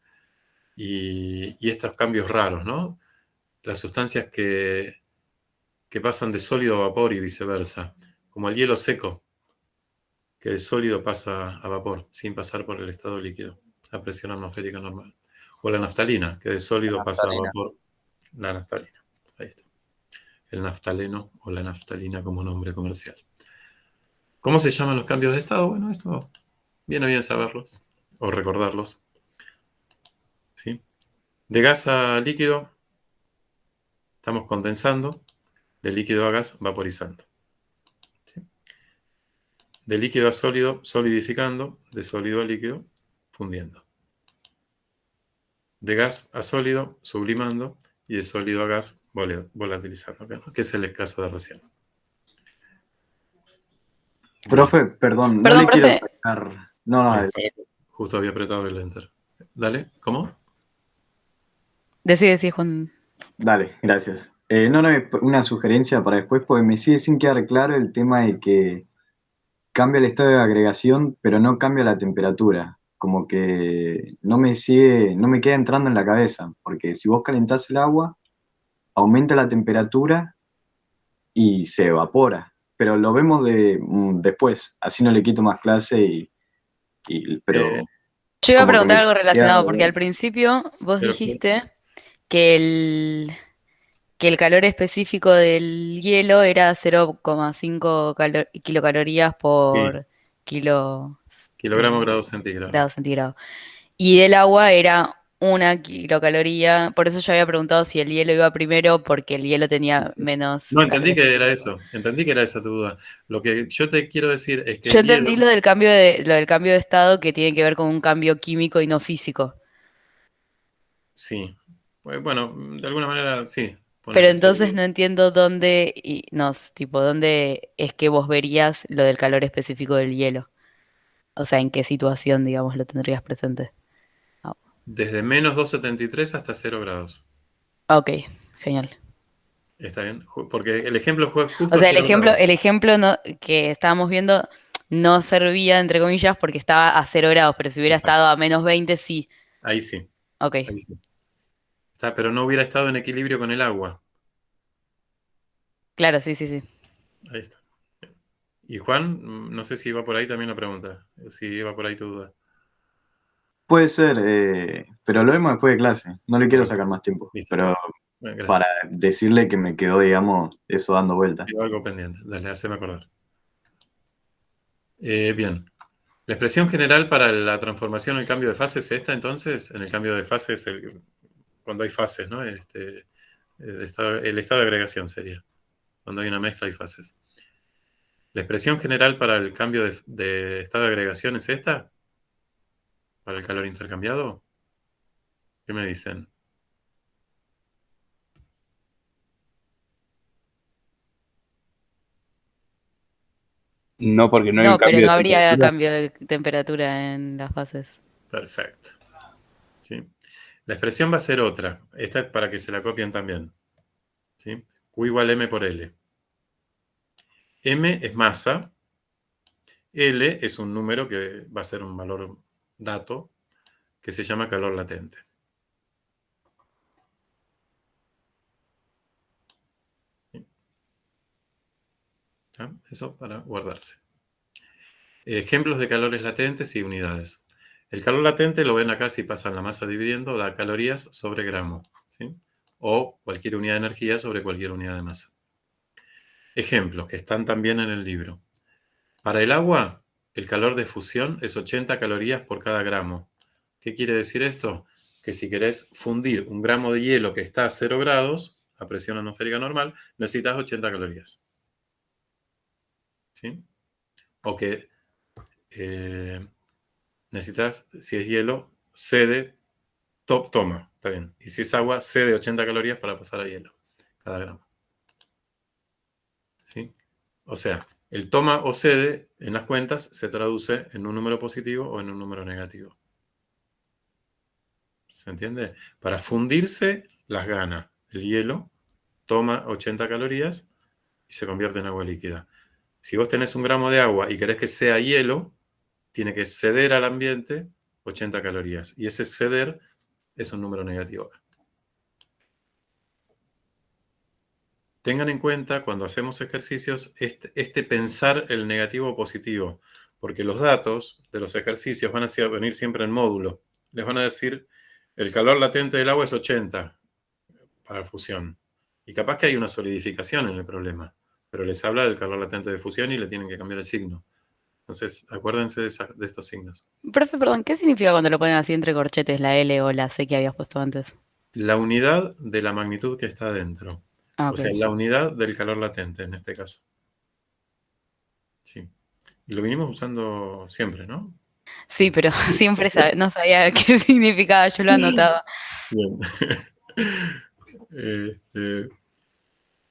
y estos cambios raros, ¿no? Las sustancias que pasan de sólido a vapor y viceversa, como el hielo seco, que de sólido pasa a vapor, sin pasar por el estado líquido, a presión atmosférica normal. O la naftalina, que de sólido pasa a vapor, la naftalina. Ahí está. El naftaleno o la naftalina como nombre comercial. ¿Cómo se llaman los cambios de estado? Bueno, esto viene bien saberlos o recordarlos. ¿Sí? De gas a líquido, estamos condensando, de líquido a gas, vaporizando. ¿Sí? De líquido a sólido, solidificando, de sólido a líquido, fundiendo. De gas a sólido, sublimando, y de sólido a gas, volatilizando, ¿no? Que es el caso de recién. Profe, perdón, no Perdón, le quiero profe. sacar. No, Justo había apretado el enter. Dale, ¿cómo? Decide, Juan. dale, gracias. No, una sugerencia para después, porque me sigue sin quedar claro el tema de que cambia el estado de agregación, pero no cambia la temperatura. Como que no me queda entrando en la cabeza, porque si vos calentás el agua, aumenta la temperatura y se evapora. Pero lo vemos después, así no le quito más clase pero Yo iba a como que preguntar me algo relacionado, queda- porque al principio vos Pero- dijiste que el calor específico del hielo era 0,5 kilocalorías por kilo Kilogramos grados centígrados. grado centígrado. Y del agua era 1 kilocaloría. Por eso yo había preguntado si el hielo iba primero, porque el hielo tenía Sí. menos No, entendí calorías. que era eso. Entendí que era esa tu duda. Lo que yo te quiero decir es que Yo el hielo... entendí lo del cambio de estado que tiene que ver con un cambio químico y no físico. Sí. Bueno, de alguna manera, sí. Pero Ponele. entonces no entiendo dónde es que vos verías lo del calor específico del hielo. O sea, en qué situación, digamos, lo tendrías presente. Desde menos 273 hasta 0 grados. Ok, genial. ¿Está bien? Porque el ejemplo fue justo O sea, 0 grados. el ejemplo que estábamos viendo no servía, entre comillas, porque estaba a 0 grados, pero si hubiera Exacto. estado a menos 20, sí. Ahí sí. Ok. Ahí sí. Pero no hubiera estado en equilibrio con el agua. Claro, sí, sí, sí. Ahí está. Y Juan, no sé si iba por ahí también la pregunta. Si iba por ahí tu duda. puede ser, pero lo vemos después de clase. No le quiero Bueno, sacar más tiempo. listo. Pero Bueno, gracias. para decirle que me quedó, digamos, eso dando vuelta. Tengo algo pendiente. Dale, haceme acordar. Bien. La expresión general para la transformación, el cambio de fase es esta, entonces. En el cambio de fase es cuando hay fases, ¿no? El estado de agregación sería. Cuando hay una mezcla hay fases. La expresión general para el cambio de estado de agregación es esta. Para el calor intercambiado. ¿Qué me dicen? No, porque no hay un No, pero cambio no de habría temperatura. cambio de temperatura en las fases. Perfecto. ¿Sí? La expresión va a ser otra. Esta es para que se la copien también. ¿Sí? Q igual M por L. M es masa. L es un número que va a ser un valor dato que se llama calor latente. ¿Sí? ¿Ah? Eso para guardarse. Ejemplos de calores latentes y unidades. El calor latente, lo ven acá si pasan la masa dividiendo, da calorías sobre gramo. ¿Sí? O cualquier unidad de energía sobre cualquier unidad de masa. Ejemplos que están también en el libro. Para el agua, el calor de fusión es 80 calorías por cada gramo. ¿Qué quiere decir esto? que si querés fundir un gramo de hielo que está a 0 grados, a presión atmosférica normal, necesitas 80 calorías. ¿Sí? O que necesitas, si es hielo, cede, toma, está bien. Y si es agua, cede 80 calorías para pasar a hielo, cada gramo. ¿Sí? O sea, el toma o cede en las cuentas se traduce en un número positivo o en un número negativo. ¿Se entiende? Para fundirse, las gana el hielo, toma 80 calorías y se convierte en agua líquida. Si vos tenés un gramo de agua y querés que sea hielo, tiene que ceder al ambiente 80 calorías. Y ese ceder es un número negativo. Tengan en cuenta cuando hacemos ejercicios este pensar el negativo o positivo, porque los datos de los ejercicios van a venir siempre en módulo. Les van a decir, el calor latente del agua es 80 para fusión. Y capaz que hay una solidificación en el problema, pero les habla del calor latente de fusión y le tienen que cambiar el signo. Entonces, acuérdense de estos signos. Profe, perdón, ¿qué significa cuando lo ponen así entre corchetes, la L o la C que habías puesto antes? La unidad de la magnitud que está adentro. Ah, O sea, la unidad del calor latente en este caso. Sí. Y lo vinimos usando siempre, ¿no? Sí, pero siempre no sabía qué significaba, yo lo anotaba. Bien.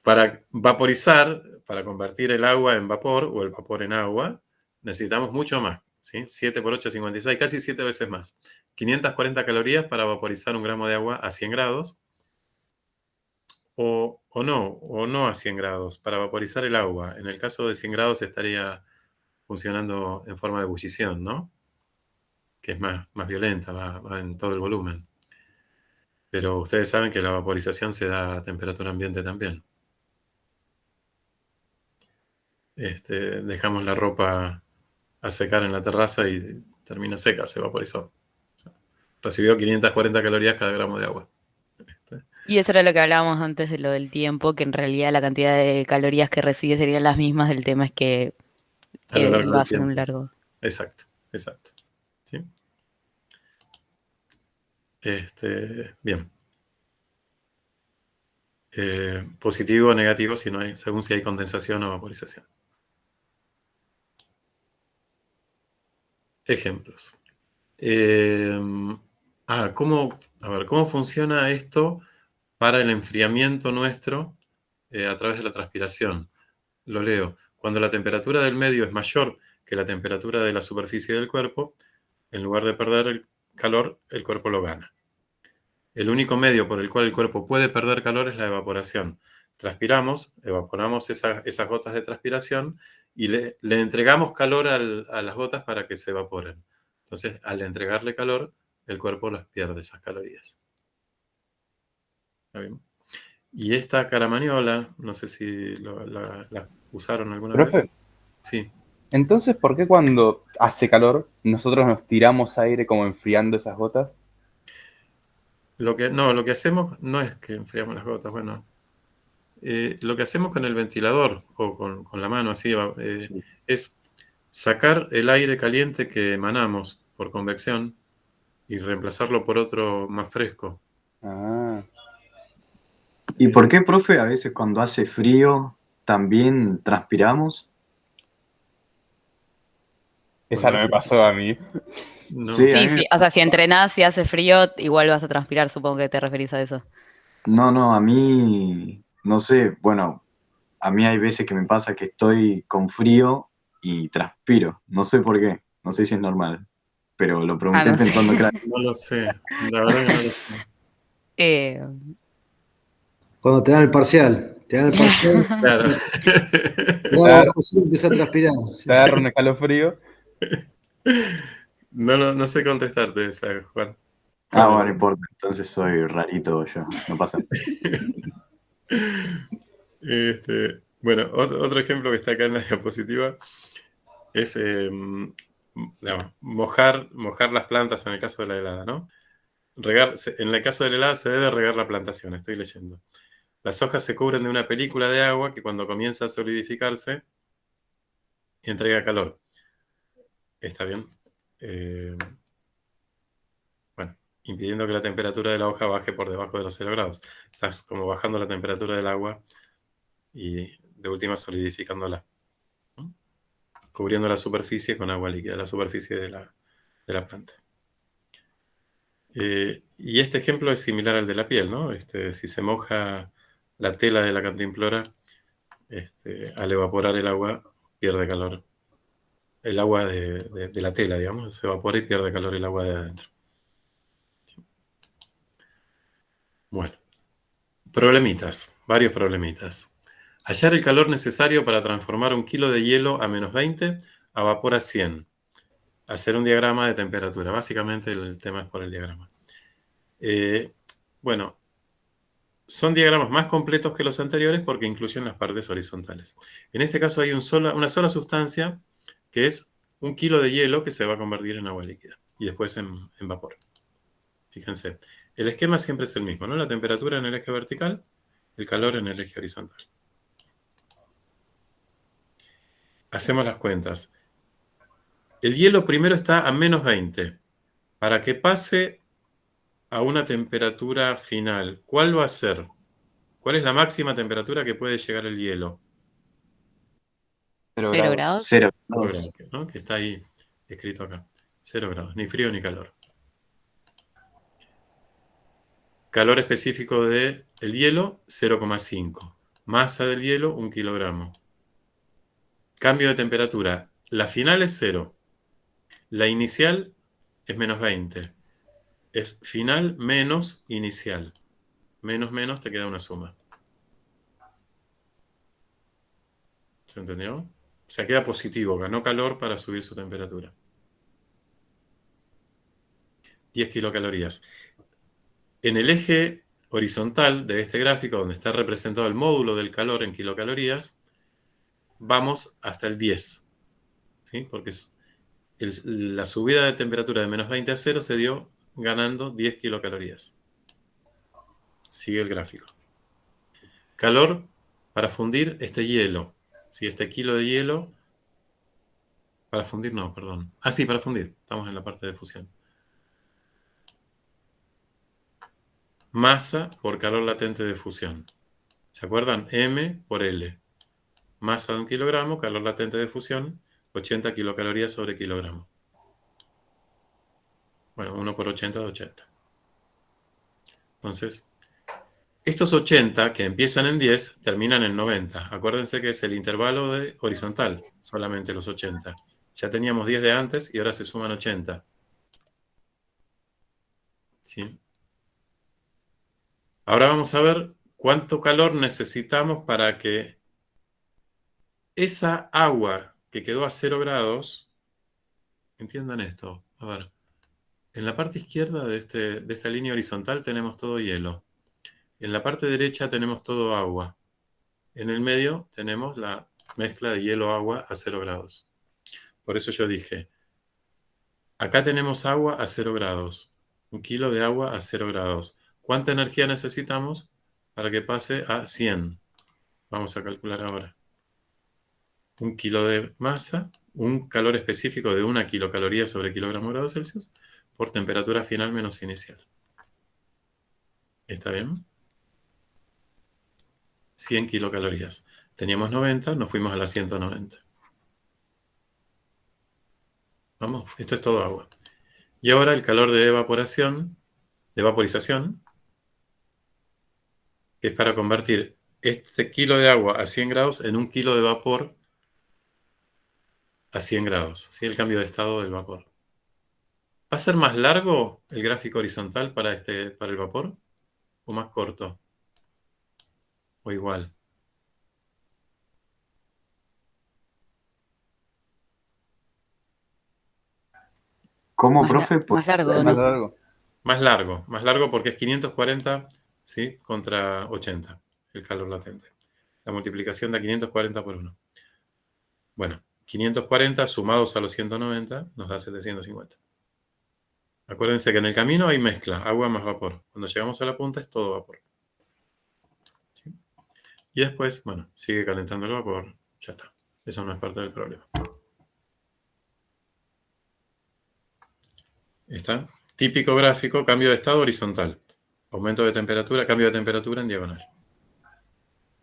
Para vaporizar, para convertir el agua en vapor o el vapor en agua, necesitamos mucho más. ¿Sí? 7 por 8, 56, casi 7 veces más. 540 calorías para vaporizar un gramo de agua a 100 grados. O no a 100 grados, para vaporizar el agua. En el caso de 100 grados estaría funcionando en forma de ebullición, ¿no? Que es más violenta, va en todo el volumen. Pero ustedes saben que la vaporización se da a temperatura ambiente también. Dejamos la ropa a secar en la terraza y termina seca, se vaporizó. O sea, recibió 540 calorías cada gramo de agua. Y eso era lo que hablábamos antes de lo del tiempo, que en realidad la cantidad de calorías que recibe serían las mismas, el tema es que A lo largo va a del ser un tiempo. largo. Exacto. ¿Sí? Bien. Positivo o negativo según si hay condensación o vaporización. Ejemplos. ¿Cómo funciona esto para el enfriamiento nuestro a través de la transpiración? Lo leo. Cuando la temperatura del medio es mayor que la temperatura de la superficie del cuerpo, en lugar de perder el calor, el cuerpo lo gana. El único medio por el cual el cuerpo puede perder calor es la evaporación. Transpiramos, evaporamos esas gotas de transpiración y le entregamos calor a las gotas para que se evaporen. Entonces, al entregarle calor, el cuerpo las pierde, esas calorías. ¿Está bien? Y esta caramaniola, no sé si la usaron alguna vez. Profe, Sí. entonces, ¿por qué cuando hace calor nosotros nos tiramos aire como enfriando esas gotas? Lo que hacemos no es que enfriamos las gotas, bueno. Lo que hacemos con el ventilador o con la mano así Sí. es sacar el aire caliente que emanamos por convección y reemplazarlo por otro más fresco. Ah, ¿Y por qué, profe, a veces cuando hace frío también transpiramos? esa no me pasó a mí. No, Sí, a Sí, mí sí, o sea, si entrenás, si hace frío, igual vas a transpirar, supongo que te referís a eso. no, a mí, no sé, bueno, a mí hay veces que me pasa que estoy con frío y transpiro, no sé por qué, no sé si es normal, pero lo Ah, pregunté no sé. pensando que era... no lo sé. La verdad que no lo sé. Eh, Cuando te dan el parcial, Claro. grado bajo cero, empieza a transpirar. Sí. Te agarra un escalofrío. No sé contestarte esa, Juan. Ah, Juan, bueno, no importa, entonces soy rarito yo, no pasa nada. Bueno, otro ejemplo que está acá en la diapositiva es digamos, mojar las plantas en el caso de la helada, ¿no? En el caso de la helada se debe regar la plantación, estoy leyendo. Las hojas se cubren de una película de agua que cuando comienza a solidificarse entrega calor. ¿Está bien? Bueno, impidiendo que la temperatura de la hoja baje por debajo de los 0 grados. Estás como bajando la temperatura del agua y de última solidificándola, ¿no? Cubriendo la superficie con agua líquida, la superficie de la planta. Y este ejemplo es similar al de la piel, ¿no? Si se moja la tela de la cantimplora, al evaporar el agua, pierde calor. El agua de la tela, digamos, se evapora y pierde calor el agua de adentro. Bueno, problemitas, varios problemitas. Hallar el calor necesario para transformar 1 kilo de hielo a -20 a vapor a 100. Hacer un diagrama de temperatura. Básicamente el tema es por el diagrama. Bueno, son diagramas más completos que los anteriores porque incluyen las partes horizontales. En este caso hay una sola sustancia que es 1 kilo de hielo que se va a convertir en agua líquida y después en vapor. Fíjense, el esquema siempre es el mismo, ¿no? La temperatura en el eje vertical, el calor en el eje horizontal. Hacemos las cuentas. El hielo primero está a -20. Para que pase a una temperatura final, ¿cuál va a ser? ¿Cuál es la máxima temperatura que puede llegar el hielo? 0 ¿0 grados. grados? 0 0 grados. grados, ¿no? Que está ahí escrito acá. 0 grados, ni frío ni calor. Calor específico del hielo, 0,5. Masa del hielo, 1 kilogramo. Cambio de temperatura. La final es 0. La inicial es -20. Es final menos inicial. Menos te queda una suma. ¿Se entendió? O sea, queda positivo. Ganó calor para subir su temperatura. 10 kilocalorías. En el eje horizontal de este gráfico, donde está representado el módulo del calor en kilocalorías, vamos hasta el 10. ¿Sí? Porque la subida de temperatura de -20 a 0 se dio ganando 10 kilocalorías. Sigue el gráfico. Calor para fundir este hielo. ¿Sí? Este kilo de hielo. Para fundir, no, perdón. Ah, sí, para fundir. Estamos en la parte de fusión. Masa por calor latente de fusión. ¿Se acuerdan? M por L. Masa de 1 kilogramo, calor latente de fusión, 80 kilocalorías sobre kilogramo. Bueno, 1 por 80 es 80. Entonces, estos 80 que empiezan en 10 terminan en 90. Acuérdense que es el intervalo de horizontal, solamente los 80. Ya teníamos 10 de antes y ahora se suman 80. ¿Sí? Ahora vamos a ver cuánto calor necesitamos para que esa agua que quedó a 0 grados, entiendan esto, a ver, en la parte izquierda de esta línea horizontal tenemos todo hielo. En la parte derecha tenemos todo agua. En el medio tenemos la mezcla de hielo-agua a 0 grados. Por eso yo dije, acá tenemos agua a 0 grados. 1 kilo de agua a 0 grados. ¿Cuánta energía necesitamos para que pase a 100? Vamos a calcular ahora. 1 kilo de masa, un calor específico de 1 kilocaloría sobre kilogramo grados Celsius por temperatura final menos inicial. ¿Está bien? 100 kilocalorías. Teníamos 90, nos fuimos a las 190. Vamos, esto es todo agua. Y ahora el calor de vaporización, que es para convertir este kilo de agua a 100 grados en 1 kilo de vapor a 100 grados. ¿Sí? El cambio de estado del vapor. ¿Va a ser más largo el gráfico horizontal para el vapor? ¿O más corto? ¿O igual? ¿Cómo, profe? Más largo, Más ¿no? largo. Más largo porque es 540, ¿sí? Contra 80, el calor latente. La multiplicación da 540 por 1. Bueno, 540 sumados a los 190 nos da 750. Acuérdense que en el camino hay mezcla, agua más vapor. Cuando llegamos a la punta es todo vapor. ¿Sí? Y después, bueno, sigue calentando el vapor. Ya está. Eso no es parte del problema. ¿Está? Típico gráfico, cambio de estado horizontal. Aumento de temperatura, cambio de temperatura en diagonal.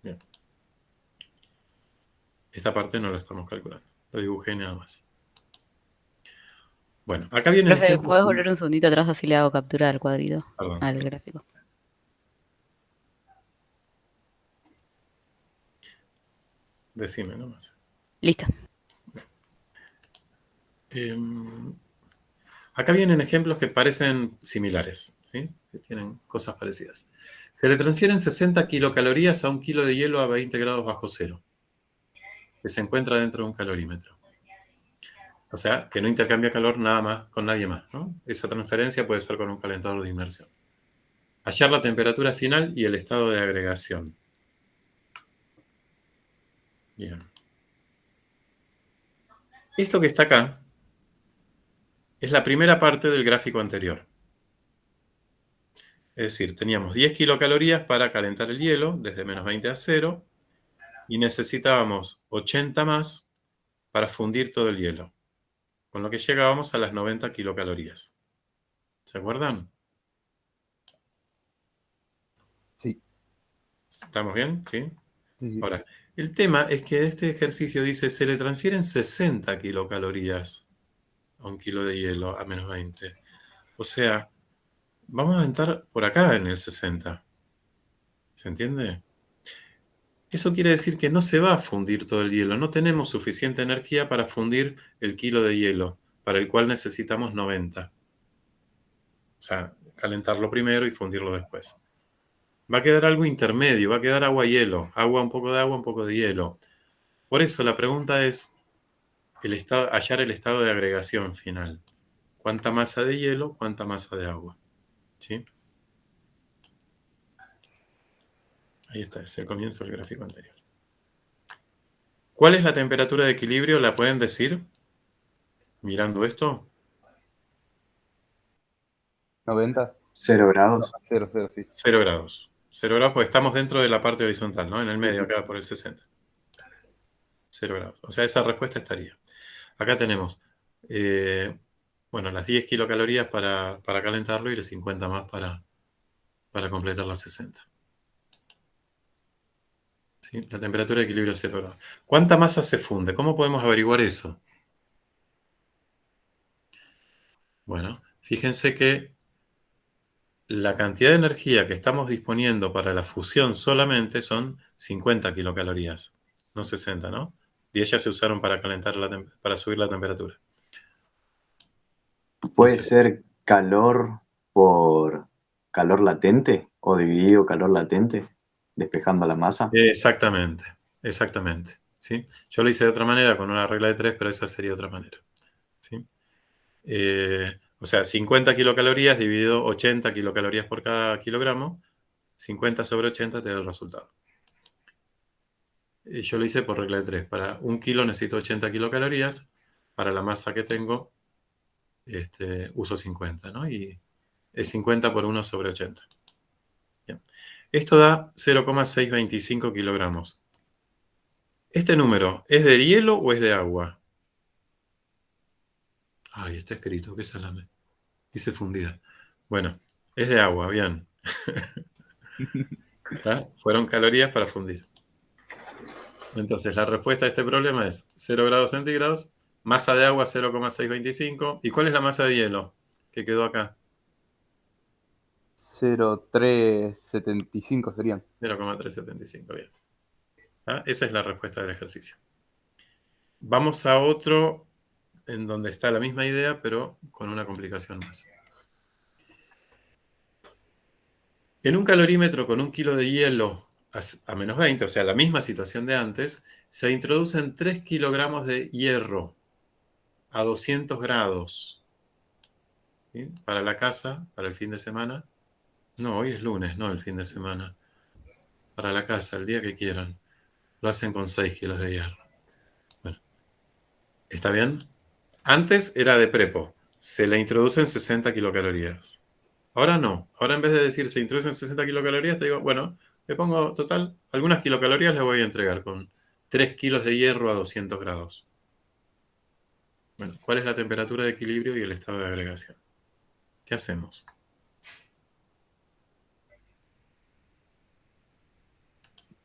Bien. Esta parte no la estamos calculando. Lo dibujé nada más. Bueno, acá vienen Profe, ejemplos. ¿podés volver un segundito atrás así le hago captura del cuadrito? Perdón. Al gráfico. Decime nomás. Listo. Acá vienen ejemplos que parecen similares, ¿sí? Que tienen cosas parecidas. Se le transfieren 60 kilocalorías a un kilo de hielo a 20 grados bajo cero, que se encuentra dentro de un calorímetro. O sea, que no intercambia calor nada más con nadie más, ¿no? Esa transferencia puede ser con un calentador de inmersión. Hallar la temperatura final y el estado de agregación. Bien. Esto que está acá es la primera parte del gráfico anterior. Es decir, teníamos 10 kilocalorías para calentar el hielo, desde menos 20 a 0, y necesitábamos 80 más para fundir todo el hielo, con lo que llegábamos a las 90 kilocalorías. ¿Se acuerdan? Sí. ¿Estamos bien? ¿Sí? Sí, sí. Ahora, el tema es que este ejercicio dice, se le transfieren 60 kilocalorías a un kilo de hielo a menos 20. O sea, vamos a entrar por acá en el 60. ¿Se entiende? Eso quiere decir que no se va a fundir todo el hielo. No tenemos suficiente energía para fundir el kilo de hielo, para el cual necesitamos 90. O sea, calentarlo primero y fundirlo después. Va a quedar algo intermedio, va a quedar agua-hielo. Agua, un poco de agua, un poco de hielo. Por eso la pregunta es hallar el estado de agregación final. ¿Cuánta masa de hielo, cuánta masa de agua? ¿Sí? Ahí está, es el comienzo del gráfico anterior. ¿Cuál es la temperatura de equilibrio? ¿La pueden decir mirando esto? 90. 0 grados. 0, 0, sí. 0 grados. 0 grados porque estamos dentro de la parte horizontal, ¿no? En el medio, Sí. acá por el 60. 0 grados. O sea, esa respuesta estaría. Acá tenemos, bueno, las 10 kilocalorías para calentarlo y las 50 más para completar las 60. ¿Sí? La temperatura de equilibrio es 0 grados. ¿Cuánta masa se funde? ¿Cómo podemos averiguar eso? Bueno, fíjense que la cantidad de energía que estamos disponiendo para la fusión solamente son 50 kilocalorías, no 60, ¿no? Y ellas se usaron para calentar para subir la temperatura. ¿Puede Entonces, ser calor por calor latente o dividido calor latente, despejando la masa? exactamente, exactamente. ¿Sí? Yo lo hice de otra manera, con una regla de 3, pero esa sería otra manera. ¿Sí? O sea, 50 kilocalorías dividido 80 kilocalorías por cada kilogramo, 50 sobre 80 te da el resultado. Yo lo hice por regla de 3. Para un kilo necesito 80 kilocalorías. Para la masa que tengo, uso 50, ¿no? Y es 50 por 1 sobre 80. Bien. Esto da 0,625 kilogramos. ¿Este número es de hielo o es de agua? Ay, está escrito, qué salame. Dice fundida. Bueno, es de agua, bien. ¿Está? Fueron calorías para fundir. Entonces, la respuesta a este problema es 0 grados centígrados, masa de agua 0,625. ¿Y cuál es la masa de hielo que quedó acá? 0,375 serían. 0,375, bien. ¿Ah? Esa es la respuesta del ejercicio. Vamos a otro en donde está la misma idea, pero con una complicación más. En un calorímetro con un kilo de hielo a menos 20, o sea, la misma situación de antes, se introducen 3 kilogramos de hierro a 200 grados. ¿Sí? Para la casa, para el fin de semana. No, hoy es lunes, no el fin de semana. Para la casa, el día que quieran. Lo hacen con 6 kilos de hierro. Bueno, ¿está bien? Antes era de prepo. Se le introducen 60 kilocalorías. Ahora no. Ahora en vez de decir se introducen 60 kilocalorías, te digo, bueno, le pongo total, algunas kilocalorías le voy a entregar con 3 kilos de hierro a 200 grados. Bueno, ¿cuál es la temperatura de equilibrio y el estado de agregación? ¿Qué hacemos?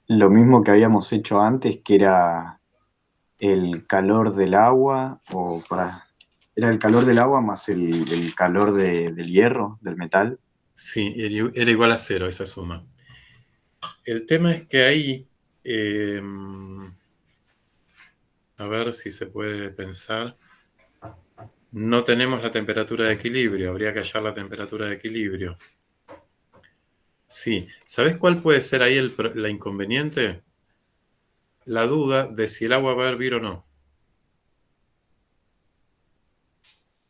Lo mismo que habíamos hecho antes, que era el calor del agua, era el calor del agua más el calor del hierro, del metal. Sí, era igual a 0 esa suma. El tema es que ahí, a ver si se puede pensar, no tenemos la temperatura de equilibrio, habría que hallar la temperatura de equilibrio. Sí, ¿sabes cuál puede ser ahí la inconveniente? La duda de si el agua va a hervir o no.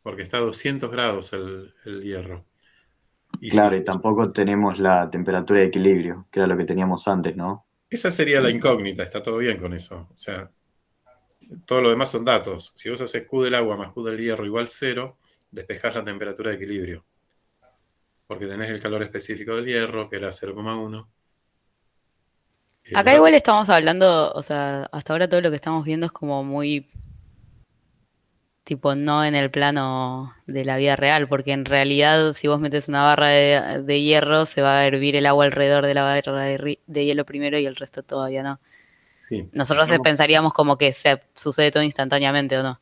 Porque está a 200 grados el hierro. Y si Claro, y tampoco tenemos la temperatura de equilibrio, que era lo que teníamos antes, ¿no? esa sería la incógnita, está todo bien con eso. O sea, todo lo demás son datos. Si vos haces Q del agua más Q del hierro igual 0, despejás la temperatura de equilibrio. Porque tenés el calor específico del hierro, que era 0,1. Acá igual estamos hablando, o sea, hasta ahora todo lo que estamos viendo es como muy, tipo, no en el plano de la vida real, porque en realidad si vos metes una barra de hierro, se va a hervir el agua alrededor de la barra de hielo primero y el resto todavía no. Sí, Nosotros pensaríamos como que se sucede todo instantáneamente, ¿o no?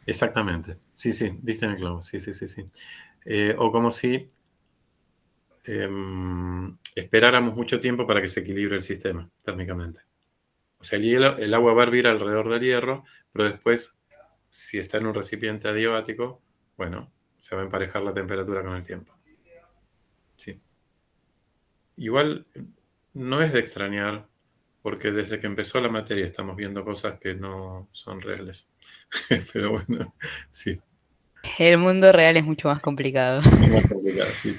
exactamente. Sí, sí, diste en el clavo. Sí, sí, sí, sí. O como si esperáramos mucho tiempo para que se equilibre el sistema térmicamente. O sea, el agua va a hervir alrededor del hierro, pero después, si está en un recipiente adiabático, bueno, se va a emparejar la temperatura con el tiempo. Sí. Igual no es de extrañar, porque desde que empezó la materia estamos viendo cosas que no son reales. Pero bueno, sí. El mundo real es mucho más complicado. Es más complicado. Sí,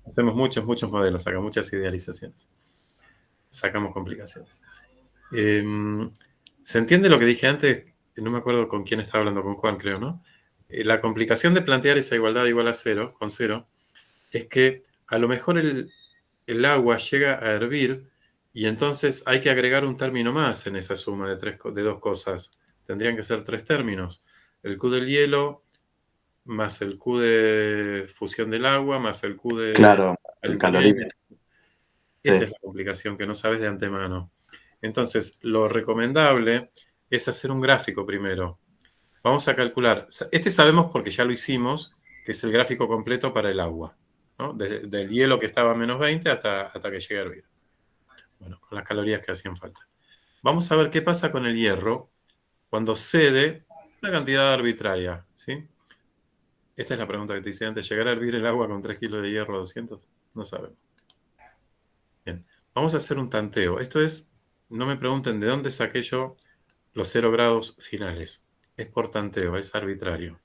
hacemos muchos modelos acá, muchas idealizaciones. Sacamos complicaciones. ¿Se entiende lo que dije antes? No me acuerdo con quién estaba hablando, con Juan, creo, ¿no? La complicación de plantear esa igualdad igual a 0, con 0, es que a lo mejor el agua llega a hervir y entonces hay que agregar un término más en esa suma de dos cosas. Tendrían que ser 3 términos. El Q del hielo, más el Q de fusión del agua, más el Q de Claro, el calentamiento. calorímetro. Esa Sí. es la complicación que no sabes de antemano. Entonces, lo recomendable es hacer un gráfico primero. Vamos a calcular. Este sabemos porque ya lo hicimos, que es el gráfico completo para el agua, ¿no? Del hielo que estaba a menos 20 hasta que llegue a hervir. Bueno, con las calorías que hacían falta. Vamos a ver qué pasa con el hierro cuando cede una cantidad arbitraria, ¿sí? Esta es la pregunta que te hice antes. ¿Llegará a hervir el agua con 3 kilos de hierro a 200? No sabemos. Bien, vamos a hacer un tanteo. Esto es, no me pregunten de dónde saqué yo los 0 grados finales. Es por tanteo, es arbitrario.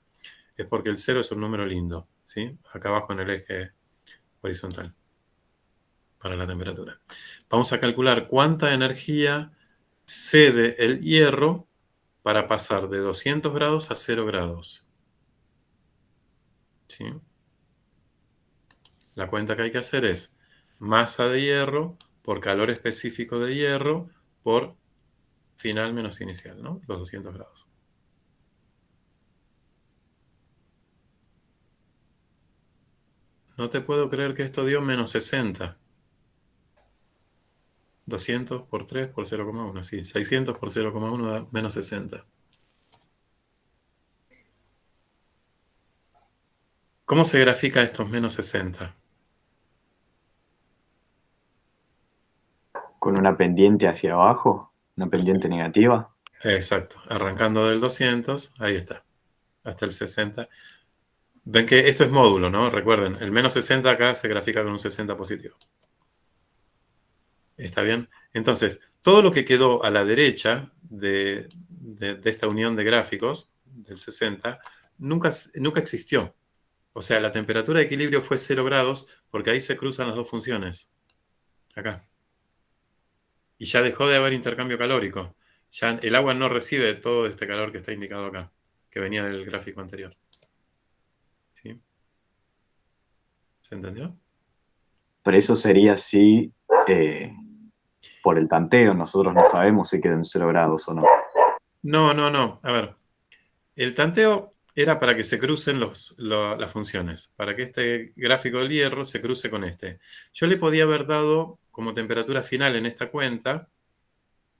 Es porque el 0 es un número lindo, ¿sí? Acá abajo en el eje horizontal para la temperatura. Vamos a calcular cuánta energía cede el hierro para pasar de 200 grados a 0 grados. ¿Sí? La cuenta que hay que hacer es masa de hierro por calor específico de hierro por final menos inicial, ¿no? Los 200 grados. No te puedo creer que esto dio menos 60. 200 por 3 por 0,1, sí. 600 por 0,1 da menos 60. ¿Cómo se grafica estos menos 60? Con una pendiente hacia abajo, una pendiente negativa. Exacto. Arrancando del 200, ahí está. Hasta el 60. Ven que esto es módulo, ¿no? Recuerden, el menos 60 acá se grafica con un 60 positivo. ¿Está bien? Entonces, todo lo que quedó a la derecha de esta unión de gráficos, del 60, nunca existió. O sea, la temperatura de equilibrio fue 0 grados porque ahí se cruzan las dos funciones. Acá. Y ya dejó de haber intercambio calórico. Ya el agua no recibe todo este calor que está indicado acá, que venía del gráfico anterior. ¿Sí? ¿Se entendió? Pero eso sería si por el tanteo nosotros no sabemos si quedan 0 grados o no. No. A ver, el tanteo era para que se crucen las funciones, para que este gráfico del hierro se cruce con este. Yo le podía haber dado como temperatura final en esta cuenta,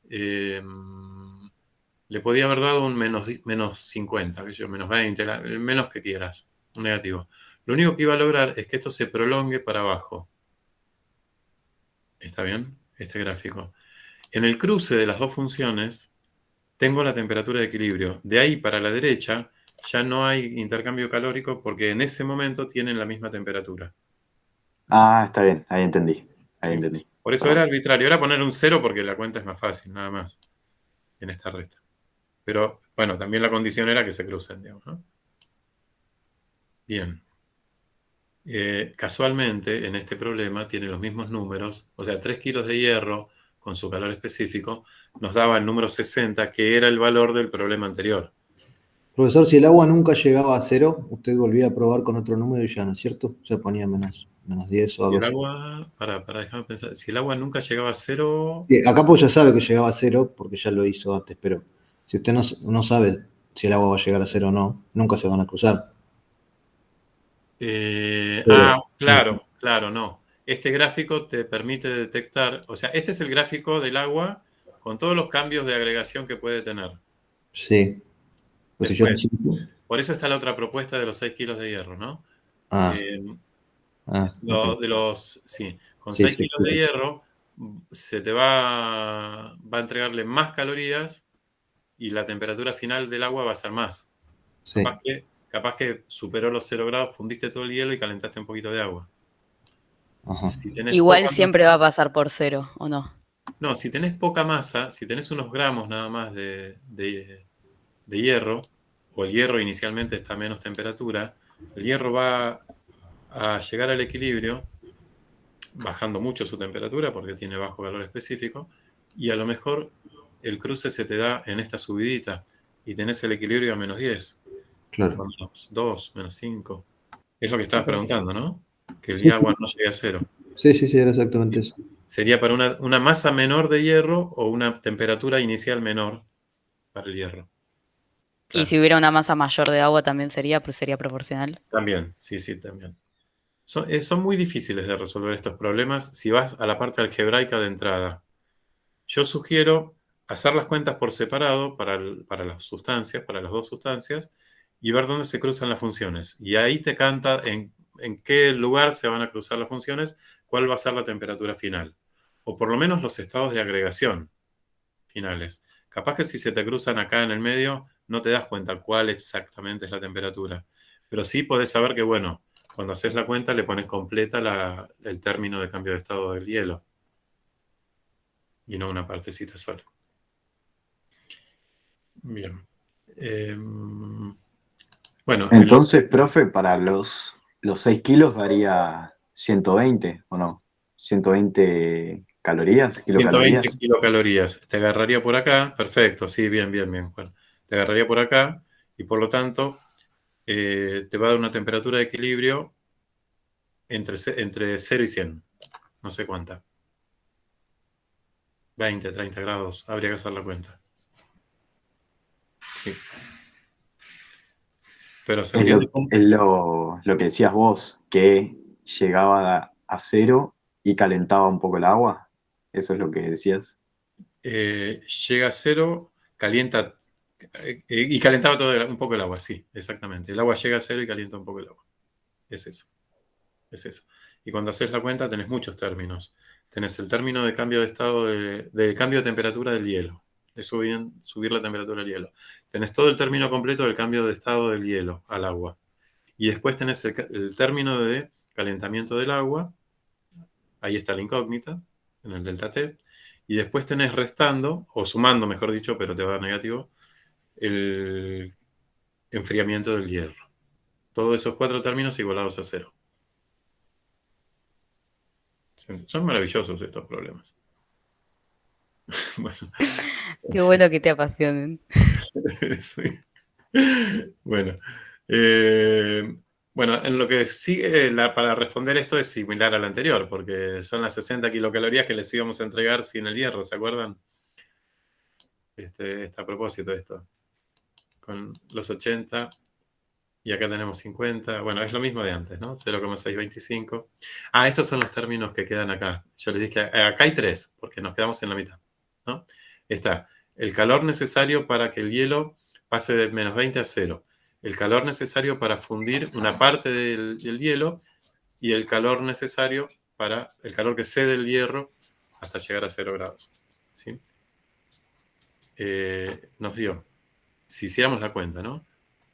le podía haber dado un menos 50, menos 20, el menos que quieras, un negativo. Lo único que iba a lograr es que esto se prolongue para abajo. ¿Está bien? Este gráfico. En el cruce de las dos funciones, tengo la temperatura de equilibrio. De ahí para la derecha, ya no hay intercambio calórico porque en ese momento tienen la misma temperatura. Ah, está bien, ahí entendí. Ahí ¿Sí? entendí. Por eso Perdón. era arbitrario. Era poner un 0 porque la cuenta es más fácil, nada más, en esta resta. Pero, bueno, también la condición era que se crucen, digamos, ¿no? Bien. Casualmente, en este problema, tiene los mismos números. O sea, 3 kilos de hierro, con su calor específico, nos daba el número 60, que era el valor del problema anterior. Profesor, si el agua nunca llegaba a 0, usted volvía a probar con otro número y ya, ¿no es cierto? Se ponía menos 10 o Si algo el así. agua, para dejarme pensar, si el agua nunca llegaba a 0, Sí, acá pues ya sabe que llegaba a 0 porque ya lo hizo antes, pero si usted no sabe si el agua va a llegar a 0 o no, nunca se van a cruzar. Pero, claro, claro, no. Este gráfico te permite detectar, o sea, este es el gráfico del agua con todos los cambios de agregación que puede tener. sí. Pues si yo Después, anticipo. por eso está la otra propuesta de los 6 kilos de hierro, ¿no? Ah, ok. Sí, con Sí, 6 sí, kilos de claro. hierro se te va a entregarle más calorías y la temperatura final del agua va a ser más. Sí. Capaz que superó los 0 grados, fundiste todo el hielo y calentaste un poquito de agua. Ajá. Si tenés Igual poca siempre va a pasar por 0, ¿o no? No, si tenés poca masa, si tenés unos gramos nada más de hierro, o el hierro inicialmente está a menos temperatura, el hierro va a llegar al equilibrio, bajando mucho su temperatura porque tiene bajo calor específico, y a lo mejor el cruce se te da en esta subidita y tenés el equilibrio a menos 10, Claro. menos 2, menos 5. Es lo que estabas Ok. preguntando, ¿no? Que el Sí, agua no llegue a 0. sí, sí, sí, era exactamente eso. Sería para una masa menor de hierro o una temperatura inicial menor para el hierro. Y Claro, si hubiera una masa mayor de agua también sería proporcional. también, sí, sí, también. Son muy difíciles de resolver estos problemas si vas a la parte algebraica de entrada. Yo sugiero hacer las cuentas por separado para las sustancias, para las dos sustancias, y ver dónde se cruzan las funciones. Y ahí te canta en qué lugar se van a cruzar las funciones, cuál va a ser la temperatura final. O por lo menos los estados de agregación finales. Capaz que si se te cruzan acá en el medio, no te das cuenta cuál exactamente es la temperatura. Pero sí podés saber que, bueno, cuando haces la cuenta le pones completa el término de cambio de estado del hielo y no una partecita sola. Bien. Bueno, Entonces, profe, para los 6 kilos daría 120, ¿o no? 120 calorías, 120 kilocalorías. kilocalorías. Te agarraría por acá, perfecto, sí, bien, bien, bien. Bueno, te agarraría por acá y por lo tanto te va a dar una temperatura de equilibrio entre 0 y 100. No sé cuánta. 20, 30 grados. Habría que hacer la cuenta. Sí. Pero se Es entiende lo, cómo es lo que decías vos, que llegaba a 0 y calentaba un poco el agua. Eso es lo que decías. llega a 0, calienta y calentaba un poco el agua, sí, exactamente. El agua llega a 0 y calienta un poco el agua. Es eso. Es eso. Y cuando haces la cuenta tenés muchos términos. Tenés el término de cambio de estado, de cambio de temperatura del hielo, de subir la temperatura del hielo. Tenés todo el término completo del cambio de estado del hielo al agua. Y después tenés el término de calentamiento del agua, ahí está la incógnita, en el delta T. Y después tenés restando, o sumando, mejor dicho, pero te va a dar negativo, el enfriamiento del hierro. Todos esos 4 términos igualados a 0. Son maravillosos estos problemas. Bueno, Qué bueno que te apasionen. sí. Bueno, bueno, en lo que sigue, para responder esto es similar al anterior, porque son las 60 kilocalorías que les íbamos a entregar sin el hierro, ¿se acuerdan? Está a propósito de esto. Con los 80 Y acá tenemos 50. Bueno, es lo mismo de antes, ¿no? 0,625. Ah, estos son los términos que quedan acá. Yo les dije que acá hay 3, porque nos quedamos en la mitad, ¿no? Está el calor necesario para que el hielo pase de menos 20 a 0. El calor necesario para fundir una parte del hielo y el calor necesario para el calor que cede el hierro hasta llegar a 0 grados. ¿Sí? Nos dio, si hiciéramos la cuenta, ¿no?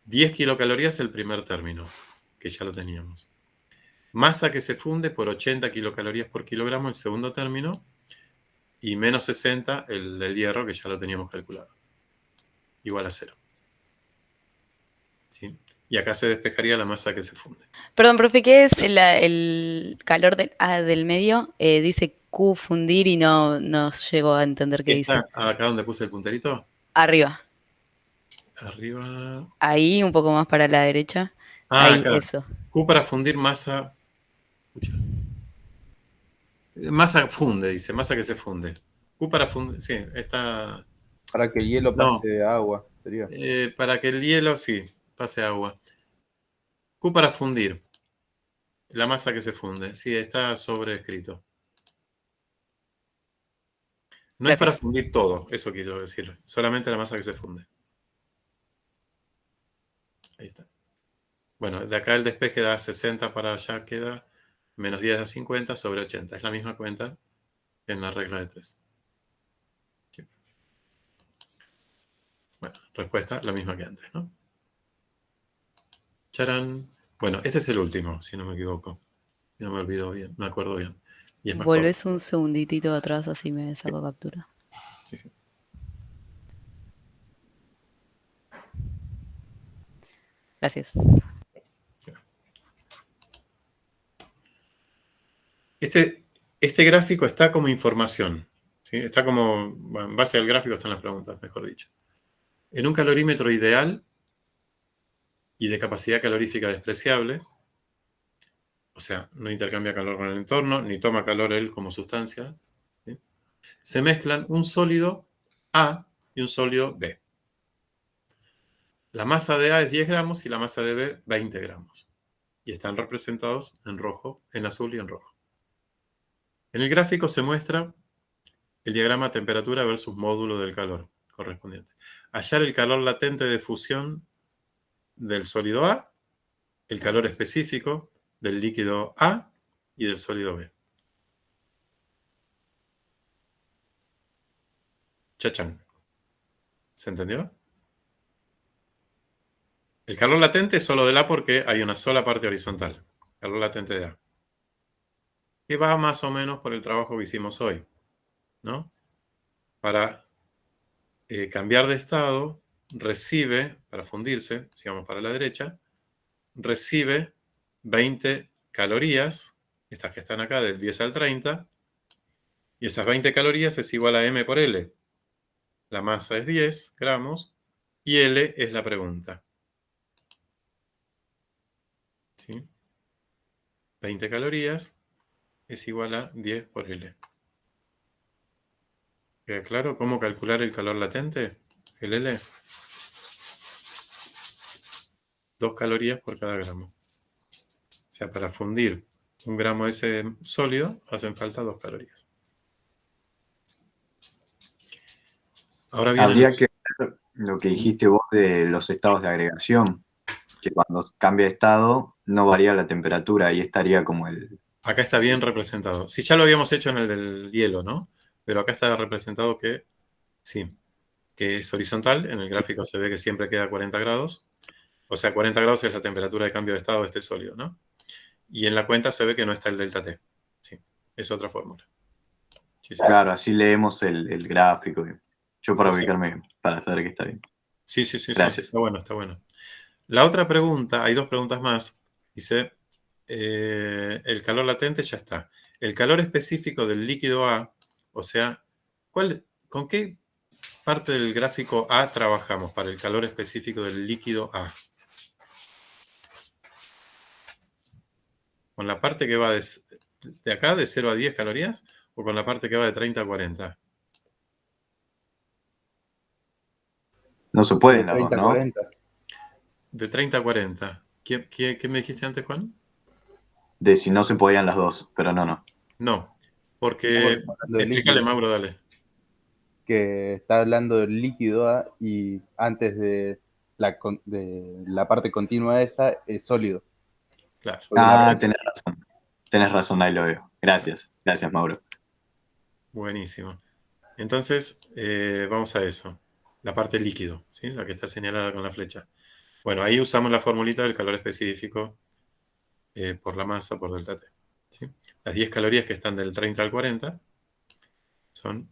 10 kilocalorías el primer término, que ya lo teníamos. Masa que se funde por 80 kilocalorías por kilogramo el segundo término y menos 60 el del hierro, que ya lo teníamos calculado. Igual a 0. ¿Sí? Y acá se despejaría la masa que se funde. Perdón, profe, ¿qué es el calor del medio? Dice Q fundir y no llego a entender qué dice. Acá donde puse el punterito. Arriba. Arriba. Ahí, un poco más para la derecha. Ah, ahí, acá. eso. Q para fundir masa. Masa funde, dice, masa que se funde. Q para fundir, sí, está. Para que el hielo pase agua, sería. Para que el hielo, sí, pase agua. Q para fundir. La masa que se funde, sí, está sobrescrito. No Gracias. es para fundir todo, eso quiero decir. Solamente la masa que se funde. Ahí está. Bueno, de acá el despeje da 60 para allá, queda menos 10 a 50 sobre 80. Es la misma cuenta que en la regla de 3. Sí. Bueno, respuesta la misma que antes, ¿no? ¡Charán! Bueno, este es el último, si no me equivoco. No me olvido bien, me acuerdo bien. Y es más corto. Volvés un segunditito atrás, así me saco captura. Sí, sí. Gracias. Este gráfico está como información. ¿Sí? Está como, bueno, en base al gráfico están las preguntas, mejor dicho. En un calorímetro ideal y de capacidad calorífica despreciable, o sea, no intercambia calor con el entorno, ni toma calor él como sustancia, ¿sí? Se mezclan un sólido A y un sólido B. La masa de A es 10 gramos y la masa de B 20 gramos. Y están representados en rojo, en azul y en rojo. En el gráfico se muestra el diagrama temperatura versus módulo del calor correspondiente. Hallar el calor latente de fusión del sólido A, el calor específico del líquido A y del sólido B. Chachán. ¿Se entendió? El calor latente es solo del A porque hay una sola parte horizontal. Calor latente de A. Que va más o menos por el trabajo que hicimos hoy, ¿no? Para cambiar de estado, recibe, para fundirse, si vamos para la derecha, recibe 20 calorías, estas que están acá, del 10 al 30, y esas 20 calorías es igual a M por L. La masa es 10 gramos y L es la pregunta. ¿Sí? 20 calorías es igual a 10 por L. ¿Queda claro cómo calcular el calor latente? El L. 2 calorías por cada gramo. O sea, para fundir un gramo de ese sólido hacen falta 2 calorías. Ahora viene Habría que ver lo que dijiste vos de los estados de agregación, que cuando cambia de estado no varía la temperatura y estaría como el... Acá está bien representado. Sí, ya lo habíamos hecho en el del hielo, ¿no? Pero acá está representado que sí, que es horizontal. En el gráfico se ve que siempre queda 40 grados. O sea, 40 grados es la temperatura de cambio de estado de este sólido, ¿no? Y en la cuenta se ve que no está el delta T. Sí, es otra fórmula. Sí, sí. Claro, así leemos el gráfico. Yo para Exacto. ubicarme, para saber que está bien. Sí. Gracias. Está bueno, está bueno. La otra pregunta, hay 2 preguntas más. Dice, el calor latente ya está. El calor específico del líquido A, o sea, ¿con qué parte del gráfico A trabajamos para el calor específico del líquido A? ¿Con la parte que va de acá, de 0 a 10 calorías, o con la parte que va de 30 a 40? No se pueden las dos, 30, ¿no? 40. De 30 a 40. ¿Qué me dijiste antes, Juan? De si no se podían las dos, pero no. No, porque... Estamos hablando de Explícale, líquido, Mauro, dale. que está hablando del líquido y antes de de la parte continua esa es sólido. Claro. Porque la Tenés razón, ahí lo veo. Gracias, Mauro. Buenísimo. Entonces, vamos a eso. La parte líquido, ¿sí? La que está señalada con la flecha. Bueno, ahí usamos la formulita del calor específico por la masa, por delta T. ¿Sí? Las 10 calorías que están del 30 al 40 son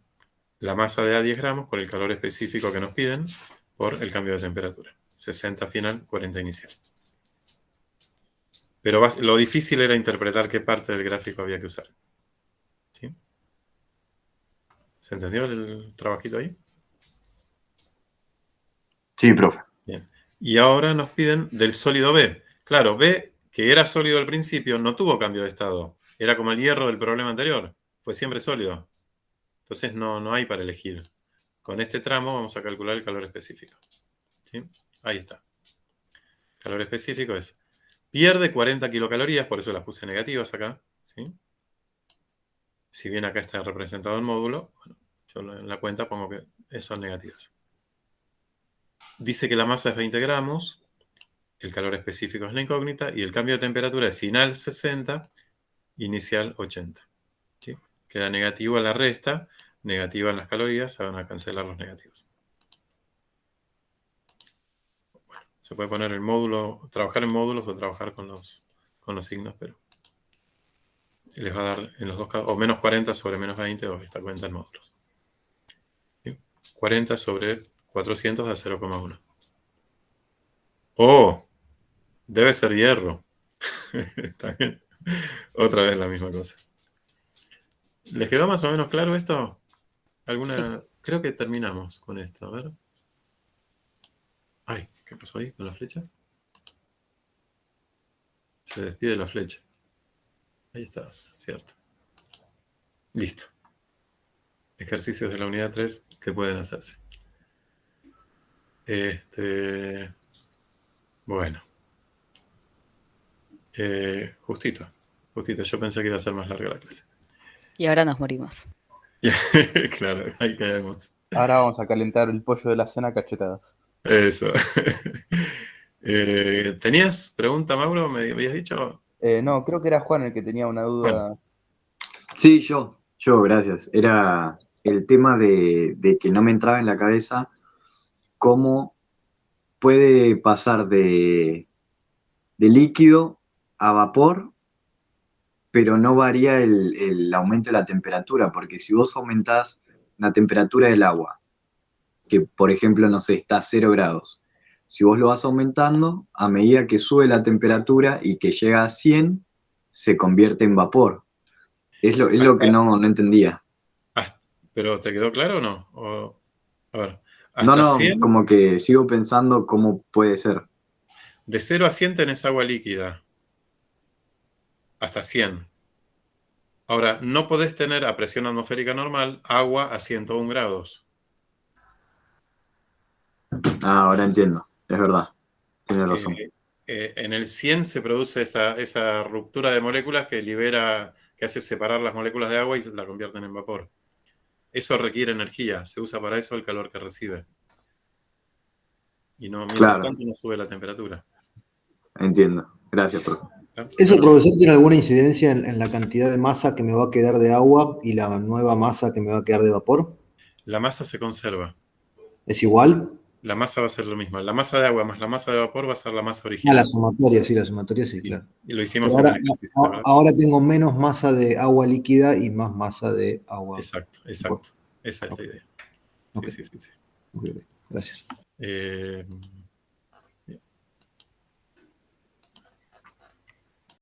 la masa de A 10 gramos por el calor específico que nos piden por el cambio de temperatura. 60 final, 40 inicial. Pero lo difícil era interpretar qué parte del gráfico había que usar. ¿Sí? ¿Se entendió el trabajito ahí? Sí, profe. Bien. Y ahora nos piden del sólido B. Claro, B, que era sólido al principio, no tuvo cambio de estado. Era como el hierro del problema anterior. Fue siempre sólido. Entonces no hay para elegir. Con este tramo vamos a calcular el calor específico. ¿Sí? Ahí está. Calor específico es, pierde 40 kilocalorías, por eso las puse negativas acá. ¿Sí? Si bien acá está representado el módulo, bueno, yo en la cuenta pongo que son negativas. Dice que la masa es 20 gramos, el calor específico es la incógnita, y el cambio de temperatura es final 60, inicial 80. ¿Sí? Queda negativo a la resta, negativa en las calorías, se van a cancelar los negativos. Bueno, se puede poner el módulo, trabajar en módulos o trabajar con los signos, pero les va a dar en los dos casos, o menos 40 sobre menos 20, o esta cuenta en módulos. ¿Sí? 40 sobre 400 da 0,1. ¡Oh! Debe ser hierro. Está bien. Otra vez la misma cosa. ¿Les quedó más o menos claro esto? ¿Alguna? Sí. Creo que terminamos con esto. A ver. Ay, ¿qué pasó ahí con la flecha? Se despide la flecha. Ahí está, cierto. Listo. Ejercicios de la unidad 3 que pueden hacerse. Bueno. Justito. Yo pensé que iba a ser más larga la clase. Y ahora nos morimos. Claro, ahí caemos. Ahora vamos a calentar el pollo de la cena a cachetadas. Eso. ¿Tenías pregunta, Mauro? ¿Me habías dicho? No, creo que era Juan el que tenía una duda. Bueno. Sí, yo, gracias. Era el tema de que no me entraba en la cabeza cómo puede pasar de líquido a vapor, pero no varía el aumento de la temperatura, porque si vos aumentás la temperatura del agua, que por ejemplo, no sé, está a 0 grados, si vos lo vas aumentando, a medida que sube la temperatura y que llega a 100, se convierte en vapor. Es lo que no entendía. ¿Pero te quedó claro o no? A ver, hasta no, 100, como que sigo pensando cómo puede ser. De 0 a 100 tenés agua líquida. Hasta 100. Ahora, no podés tener a presión atmosférica normal agua a 101 grados. Ahora entiendo, es verdad. Tienes razón. En el 100 se produce esa ruptura de moléculas que hace separar las moléculas de agua y la convierten en vapor. Eso requiere energía, se usa para eso el calor que recibe. Y mientras tanto no sube la temperatura. Entiendo. Gracias, profe. ¿Eso, profesor, tiene alguna incidencia en la cantidad de masa que me va a quedar de agua y la nueva masa que me va a quedar de vapor? La masa se conserva. ¿Es igual? La masa va a ser lo mismo. La masa de agua más la masa de vapor va a ser la masa original. La sumatoria sí, claro. Y lo hicimos en el ejercicio. Ahora tengo menos masa de agua líquida y más masa de agua. Exacto. Esa es la idea. Okay. Sí. Okay. Gracias.